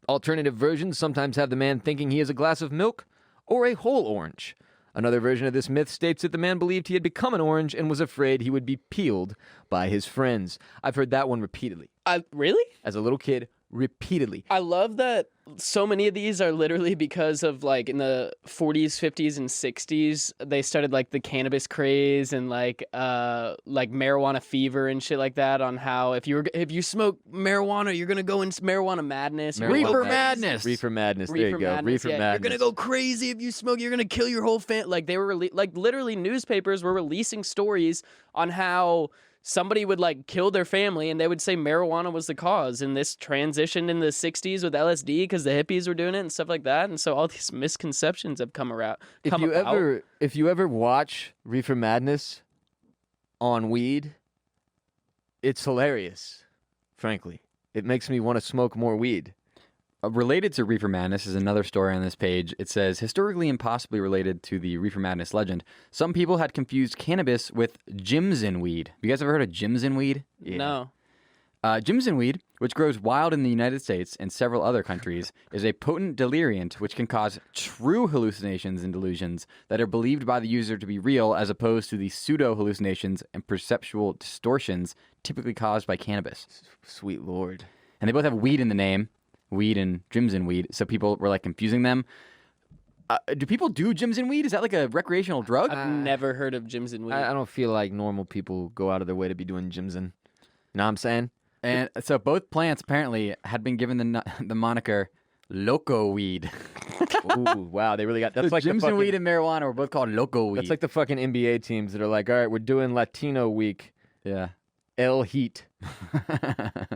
Alternative versions sometimes have the man thinking he is a glass of milk or a whole orange. Another version of this myth states that the man believed he had become an orange and was afraid he would be peeled by his friends. I've heard that one repeatedly. Really? As a little kid, repeatedly. I love that so many of these are literally because of like in the 40s, 50s, and 60s, they started like the cannabis craze and like marijuana fever and shit like that on how if you smoke marijuana, you're gonna go into marijuana madness. You're gonna Reefer go- madness. Reefer madness. There you go. Reefer yeah. madness. You're gonna go crazy if you smoke. You're gonna kill your whole family. Like they were like literally newspapers were releasing stories on how somebody would like kill their family and they would say marijuana was the cause. And this transitioned in the 60s with LSD because the hippies were doing it and stuff like that. And so all these misconceptions have come around. If you ever watch Reefer Madness on weed, it's hilarious. Frankly, it makes me want to smoke more weed. Related to Reefer Madness is another story on this page. It says, historically and possibly related to the Reefer Madness legend, some people had confused cannabis with Jimson weed. You guys ever heard of Jimson weed? No. Jimson weed, which grows wild in the United States and several other countries, is a potent deliriant which can cause true hallucinations and delusions that are believed by the user to be real as opposed to the pseudo-hallucinations and perceptual distortions typically caused by cannabis. Sweet Lord. And they both have weed in the name. Weed and Jimson weed, so people were like confusing them. Do people do Jimson weed? Is that like a recreational drug? I've never heard of Jimson weed. I don't feel like normal people go out of their way to be doing Jimson. You know what I'm saying? And so both plants apparently had been given the moniker Loco weed. Ooh, wow, they really got that's So like the Jimson fucking, weed and marijuana were both called Loco weed. that's like the fucking NBA teams that are like, all right, we're doing Latino week. yeah. L Heat,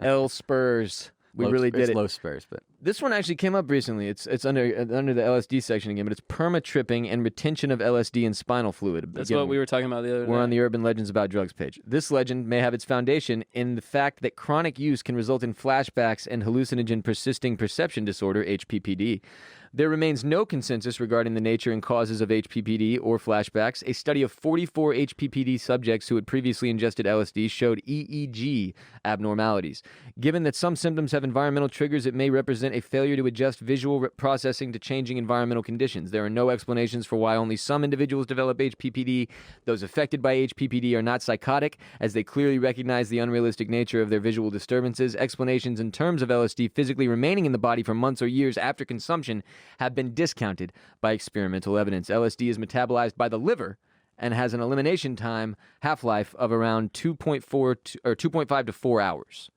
L Spurs. We really did it. Low Spurs, but This one actually came up recently. It's under the LSD section again, but it's perma-tripping and retention of LSD in spinal fluid. That's Again, what we were talking about the other day. We're on the Urban Legends About Drugs page. This legend may have its foundation in the fact that chronic use can result in flashbacks and hallucinogen persisting perception disorder, HPPD. There remains no consensus regarding the nature and causes of HPPD or flashbacks. A study of 44 HPPD subjects who had previously ingested LSD showed EEG abnormalities. Given that some symptoms have environmental triggers, it may represent a failure to adjust visual processing to changing environmental conditions. There are no explanations for why only some individuals develop HPPD. Those affected by HPPD are not psychotic, as they clearly recognize the unrealistic nature of their visual disturbances. Explanations in terms of LSD physically remaining in the body for months or years after consumption have been discounted by experimental evidence. LSD is metabolized by the liver and has an elimination time half-life of around 2.5 to 4 hours.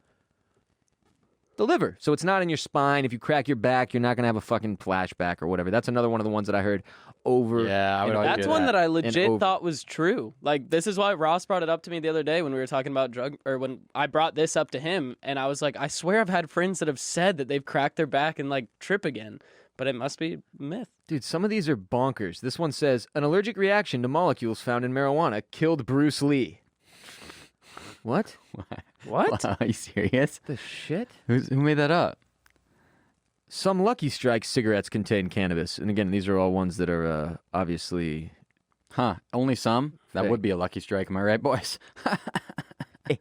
The liver. So it's not in your spine. If you crack your back, you're not going to have a fucking flashback or whatever. That's another one of the ones that I heard over. Yeah, I would and argue That's over. one that I And legit over. thought was true. Like, this is why Ross brought it up to me the other day when we were talking about when I brought this up to him, and I was like, I swear I've had friends that have said that they've cracked their back and, like, trip again. But it must be myth. Dude, some of these are bonkers. This one says, an allergic reaction to molecules found in marijuana killed Bruce Lee. What? What? Are you serious? The shit? Who made that up? Some Lucky Strike cigarettes contain cannabis. And again, these are all ones that are obviously... Huh? Only some? That Fake. would be a lucky strike, am I right, boys? But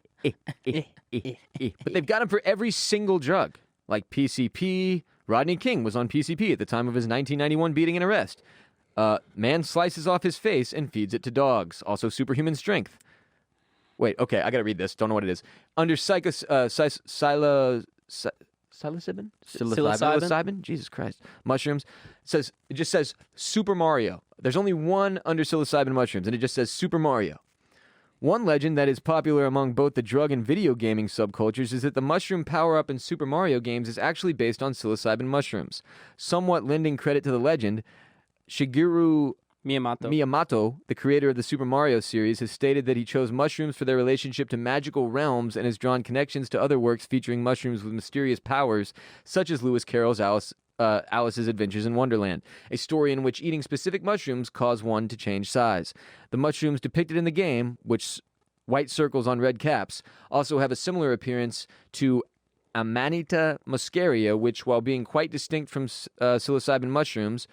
they've got them for every single drug. Like PCP, Rodney King was on PCP at the time of his 1991 beating and arrest. Man slices off his face and feeds it to dogs. Also superhuman strength. Wait, okay, I gotta read this. Don't know what it is. Under psilocybin? Psilocybin? Jesus Christ. Mushrooms. It just says Super Mario. There's only one under psilocybin mushrooms, and it just says Super Mario. One legend that is popular among both the drug and video gaming subcultures is that the mushroom power-up in Super Mario games is actually based on psilocybin mushrooms. Somewhat lending credit to the legend, Shigeru Miyamoto, the creator of the Super Mario series, has stated that he chose mushrooms for their relationship to magical realms and has drawn connections to other works featuring mushrooms with mysterious powers, such as Lewis Carroll's Alice's Adventures in Wonderland, a story in which eating specific mushrooms cause one to change size. The mushrooms depicted in the game, which white circles on red caps, also have a similar appearance to Amanita muscaria, which, while being quite distinct from psilocybin mushrooms,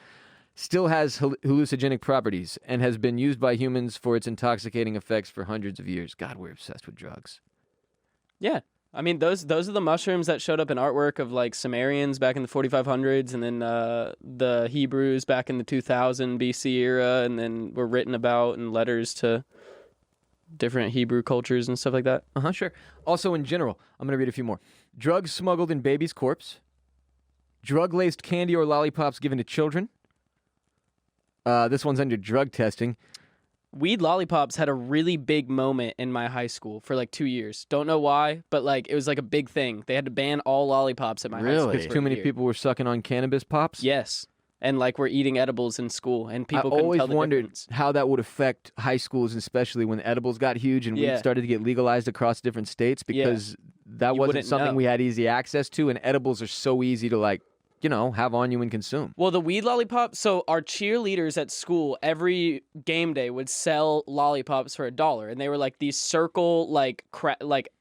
still has hallucinogenic properties and has been used by humans for its intoxicating effects for hundreds of years. God, we're obsessed with drugs. Yeah. I mean, those are the mushrooms that showed up in artwork of like Sumerians back in the 4500s, and then the Hebrews back in the 2000 BC era, and then were written about in letters to different Hebrew cultures and stuff like that. Sure. Also, in general, I'm going to read a few more. Drugs smuggled in baby's corpse. Drug-laced candy or lollipops given to children. This one's under drug testing. Weed lollipops had a really big moment in my high school for like 2 years. Don't know why, but like it was like a big thing. They had to ban all lollipops at my high school. Because too many people were sucking on cannabis pops? Yes. And like we're eating edibles in school, and people couldn't tell the difference. I always wondered how that would affect high schools, especially when edibles got huge and weed started to get legalized across different states, because that wasn't something we had easy access to, and edibles are so easy to like, have on you and consume. Well, the weed lollipop, so our cheerleaders at school every game day would sell lollipops for $1, and they were like these circle, like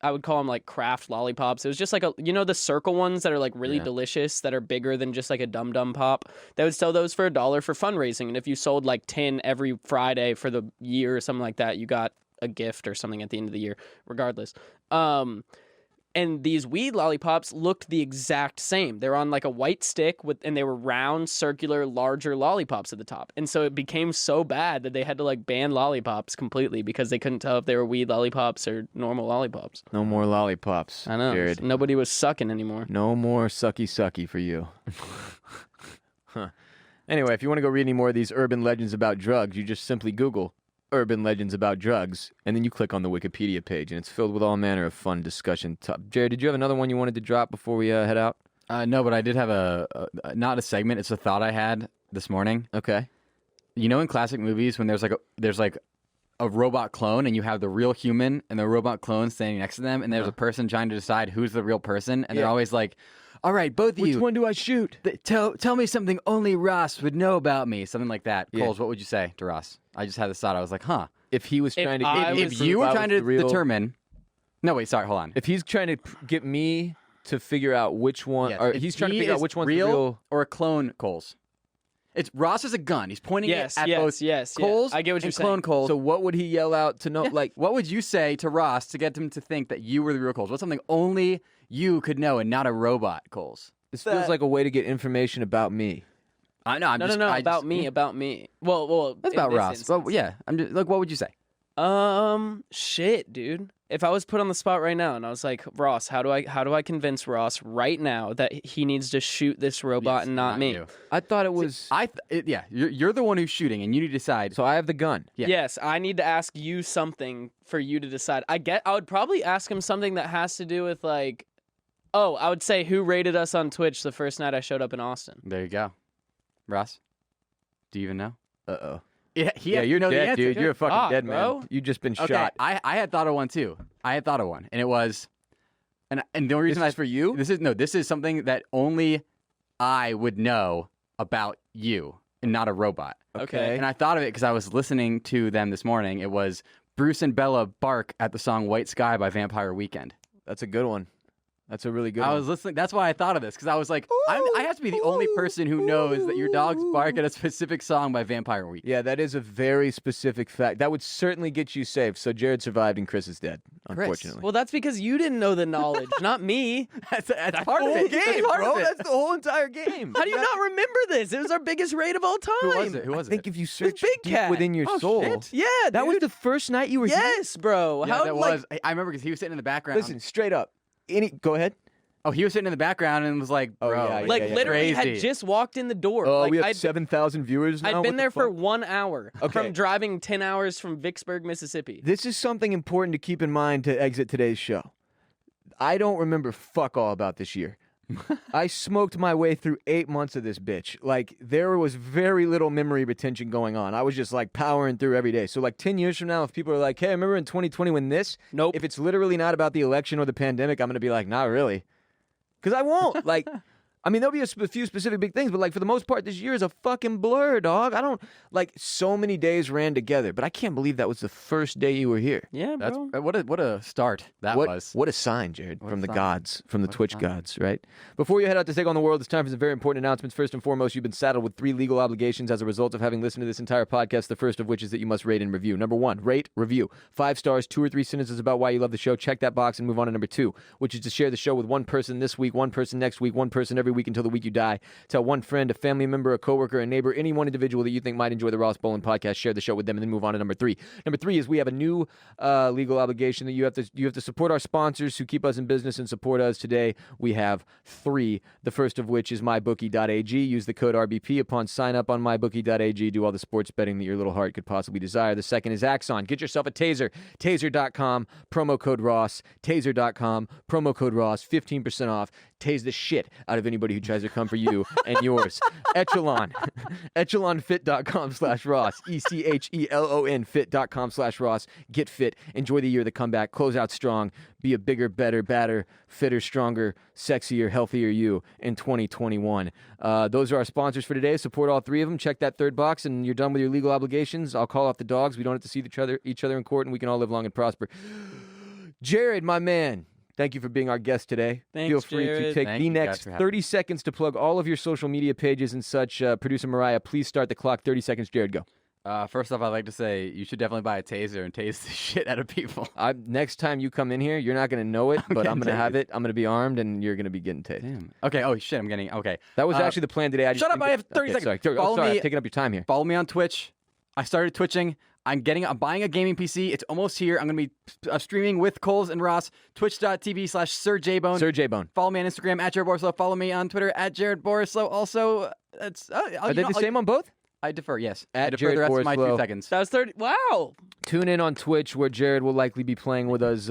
I would call them like craft lollipops. It was just like the circle ones that are like really delicious, that are bigger than just like a Dum Dum Pop. They would sell those for $1 for fundraising, and if you sold like 10 every Friday for the year or something like that, you got a gift or something at the end of the year, regardless. And these weed lollipops looked the exact same. They were on like a white stick and they were round, circular, larger lollipops at the top. And so it became so bad that they had to like ban lollipops completely because they couldn't tell if they were weed lollipops or normal lollipops. No more lollipops, I know. Jared. Nobody was sucking anymore. No more sucky for you. Anyway, if you want to go read any more of these urban legends about drugs, you just simply Google urban legends about drugs, and then you click on the Wikipedia page, and it's filled with all manner of fun discussion. Jared, did you have another one you wanted to drop before we head out? No, but I did have not a segment. It's a thought I had this morning. Okay. In classic movies when there's like a robot clone, and you have the real human and the robot clone standing next to them, and there's a person trying to decide who's the real person, and they're always like, all right, both of you. Which one do I shoot? Tell me something only Ross would know about me. Something like that. Yeah. Coles, what would you say to Ross? I just had this thought. I was like, If he was trying to... If you were trying to determine... No, wait, sorry, hold on. If he's trying to get me to figure out which one... Yes. Or he's trying to figure out which one's real or a clone, Coles. It's Ross is a gun. He's pointing it at both Coles I get what you're and saying. clone Coles. So what would he yell out to know? Like, what would you say to Ross to get him to think that you were the real Coles? What's something only you could know and not a robot, Coles? This feels like a way to get information about me. I know. About me. Well, that's about Ross. Well, yeah. I'm just like, what would you say? Shit, dude. If I was put on the spot right now and I was like, Ross, how do I convince Ross right now that he needs to shoot this robot and not me? You. I thought it was... You're the one who's shooting, and you need to decide. So I have the gun. Yeah. Yes, I need to ask you something for you to decide. I would probably ask him something that has to do with like, I would say who rated us on Twitch the first night I showed up in Austin. There you go. Ross, do you even know? Uh-oh. Yeah, you're dead, dude. You're a fucking dead bro. man. You've just been Okay, shot. I had thought of one too. And it was, and the only reason This is for you? This is something that only I would know about you, and not a robot. Okay. And I thought of it because I was listening to them this morning. It was Bruce and Bella bark at the song "White Sky" by Vampire Weekend. That's a good one. That's a really good I one. was listening. That's why I thought of this, because I was like, I have to be the only person who knows that your dogs bark at a specific song by Vampire Week. Yeah, that is a very specific fact. That would certainly get you saved. So Jared survived and Chris is dead, unfortunately. Well, that's because you didn't know the knowledge, not me. That's part of the it. whole game, That's part bro. of it. That's the whole entire game. How do you not remember this? It was our biggest raid of all time. Who was it? Who was I think it? if you search Big deep Cat. within your Oh, soul. shit. Yeah, That was dude. the first night you were here? Yes, bro. Yeah, How that like was. I remember because he was sitting in the background. Listen, straight up. Go ahead. Oh, he was sitting in the background and was like, Oh, bro, yeah, like yeah, literally crazy. had just walked in the door. Oh, like we have I'd 7,000 viewers now? I'd What been the there for fuck? 1 hour Okay. from driving 10 hours from Vicksburg, Mississippi. This is something important to keep in mind to exit today's show. I don't remember fuck all about this year. I smoked my way through 8 months of this bitch. Like, there was very little memory retention going on. I was just, like, powering through every day. So, like, 10 years from now, if people are like, hey, remember in 2020 when this? Nope. If it's literally not about the election or the pandemic, I'm going to be like, not really. Because I won't. Like, I mean, there'll be a few specific big things, but, like, for the most part, this year is a fucking blur, dog. I don't, like, so many days ran together, but I can't believe that was the first day you were here. Yeah, That's bro. what a start that was. What a sign, Jared, What from a the sign. gods, from the What a Twitch sign. gods, right? Before you head out to take on the world, it's time for some very important announcements. First and foremost, you've been saddled with 3 legal obligations as a result of having listened to this entire podcast, the first of which is that you must rate and review. Number 1, rate, review. 5 stars, 2 or 3 sentences about why you love the show. Check that box and move on to number 2, which is to share the show with one person this week, one person next week, one person every week until the week you die. Tell one friend, a family member, a coworker, a neighbor, any one individual that you think might enjoy the Ross Bolen podcast. Share the show with them, and then move on to number 3. Number 3 is we have a new legal obligation that you have to support our sponsors who keep us in business and support us. Today we have 3. The first of which is MyBookie.ag. Use the code RBP upon sign up on MyBookie.ag. Do all the sports betting that your little heart could possibly desire. The second is Axon. Get yourself a taser. Taser.com, promo code Ross. Taser.com, promo code Ross. 15% off. Tase the shit out of anybody who tries to come for you and yours. Echelon. EchelonFit.com/Ross. ECHELON fit.com/Ross. Get fit. Enjoy the year of the comeback. Close out strong. Be a bigger, better, badder, fitter, stronger, sexier, healthier you in 2021. Those are our sponsors for today. Support all 3 of them. Check that 3rd box and you're done with your legal obligations. I'll call off the dogs. We don't have to see each other in court and we can all live long and prosper. Jared, my man. Thank you for being our guest today. Thanks, Feel free to Jared. take Thank the you guys next for having 30 seconds to plug all of your social media pages and such. Producer Myrriah, please start the clock. 30 seconds. Jared, go. First off, I'd like to say you should definitely buy a taser and tase the shit out of people. Next time you come in here, you're not going to know it, but I'm going to getting have it. I'm going to be armed, and you're going to be getting tased. Damn. Okay. Oh shit, I'm getting okay. That was actually the plan today. I just shut up, didn't I have 30 okay, seconds. Sorry, Follow sorry, me- I'm taking up your time here. Follow me on Twitch. I started twitching. I'm buying a gaming PC. It's almost here. I'm going to be streaming with Coles and Ross. Twitch.tv/Sir J-Bone. Sir J-Bone. Follow me on Instagram at Jared Borislow. Follow me on Twitter at Jared Borislow. Also, it's Are they the same on both? I defer. Yes. At I defer Jared the rest of my 2 Borislow. seconds. That was 30. Wow. Tune in on Twitch, where Jared will likely be playing with us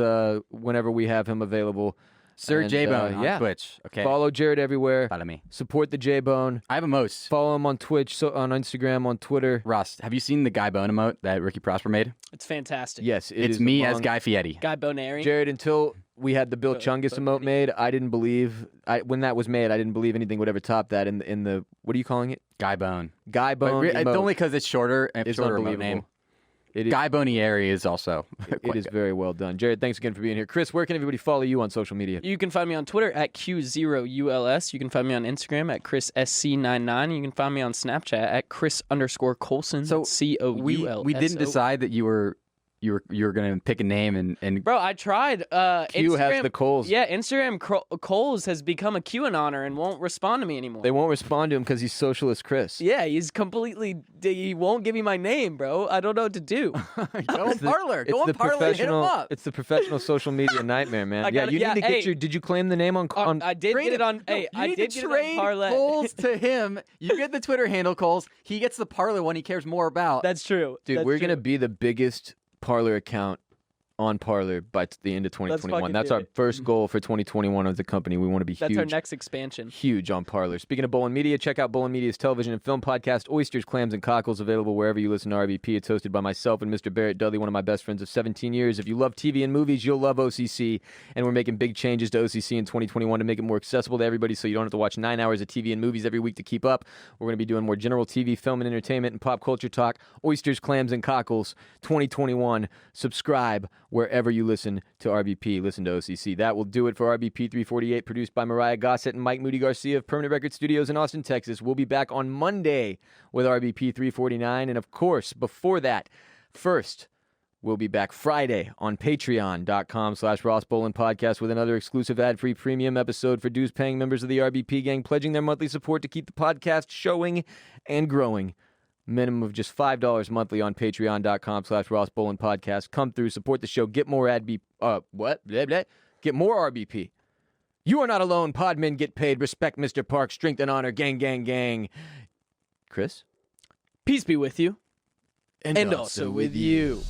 whenever we have him available. Sir And, J-Bone on yeah. Twitch. Okay. Follow Jared everywhere. Follow me. Support the J-Bone. I have a most. Follow him on Twitch, on Instagram, on Twitter. Ross, have you seen the Guy Bone emote that Ricky Prosper made? It's fantastic. Yes, it It's is me as among- Guy Fieri. Guy Bonari. Jared, until we had the Bill Chungus emote made, I didn't believe when that was made. I didn't believe anything would ever top that in the what are you calling it? Guy Bone. Guy But Bone. it's emote. only because it's shorter and It's shorter emote unbelievable. name. It is, Guy Bonieri is also. it is very well done. Jared, thanks again for being here. Chris, where can everybody follow you on social media? You can find me on Twitter at Q0ULS. You can find me on Instagram at ChrisSC99. You can find me on Snapchat at Chris_Coulson. So COULSO. we didn't decide that you were gonna pick a name and Bro, I tried. Q has Instagram- the Coles. Yeah, Instagram Coles has become a QAnoner and won't respond to me anymore. They won't respond to him because he's Socialist Chris. Yeah, he's completely. He won't give me my name, bro. I don't know what to do. go on Parlor. Go on the Parlor and hit him professional. up. It's the professional social media nightmare, man. I Yeah, gotta- you yeah, need to get hey. your. Did you claim the name on? I did Trade get it him. on. No, Hey, you I need did to get it trade on Parlay. Coles to him. You get the Twitter handle Coles. He gets the Parlor one he cares more about. That's true, Dude, That's we're true. gonna be the biggest Parlor account on Parlor by the end of 2021. fucking That's do our it. first goal for 2021 as a company. We want to be That's huge. our next expansion. Huge on Parlor. Speaking of Bolen Media, check out Bolen Media's television and film podcast, Oysters, Clams, and Cockles, available wherever you listen to RBP. It's hosted by myself and Mr. Barrett Dudley, one of my best friends of 17 years. If you love TV and movies, you'll love OCC, and we're making big changes to OCC in 2021 to make it more accessible to everybody so you don't have to watch 9 hours of TV and movies every week to keep up. We're going to be doing more general TV, film, and entertainment and pop culture talk. Oysters, Clams, and Cockles 2021. Subscribe wherever you listen to RBP. Listen to OCC. That will do it for RBP 348, produced by Myrriah, Gossett, and Mike Moody Garcia of Permanent Record Studios in Austin, Texas. We'll be back on Monday with RBP 349. And, of course, before that, first, we'll be back Friday on patreon.com/Ross Bolen Podcast with another exclusive ad-free premium episode for dues-paying members of the RBP gang, pledging their monthly support to keep the podcast showing and growing. Minimum of just $5 monthly on patreon.com/Ross Bolen Podcast. Come through, support the show, get more get more RBP. You are not alone. Podmen get paid. Respect Mr. Park. Strength and honor. Gang, gang, gang. Chris? Peace be with you. And also with you.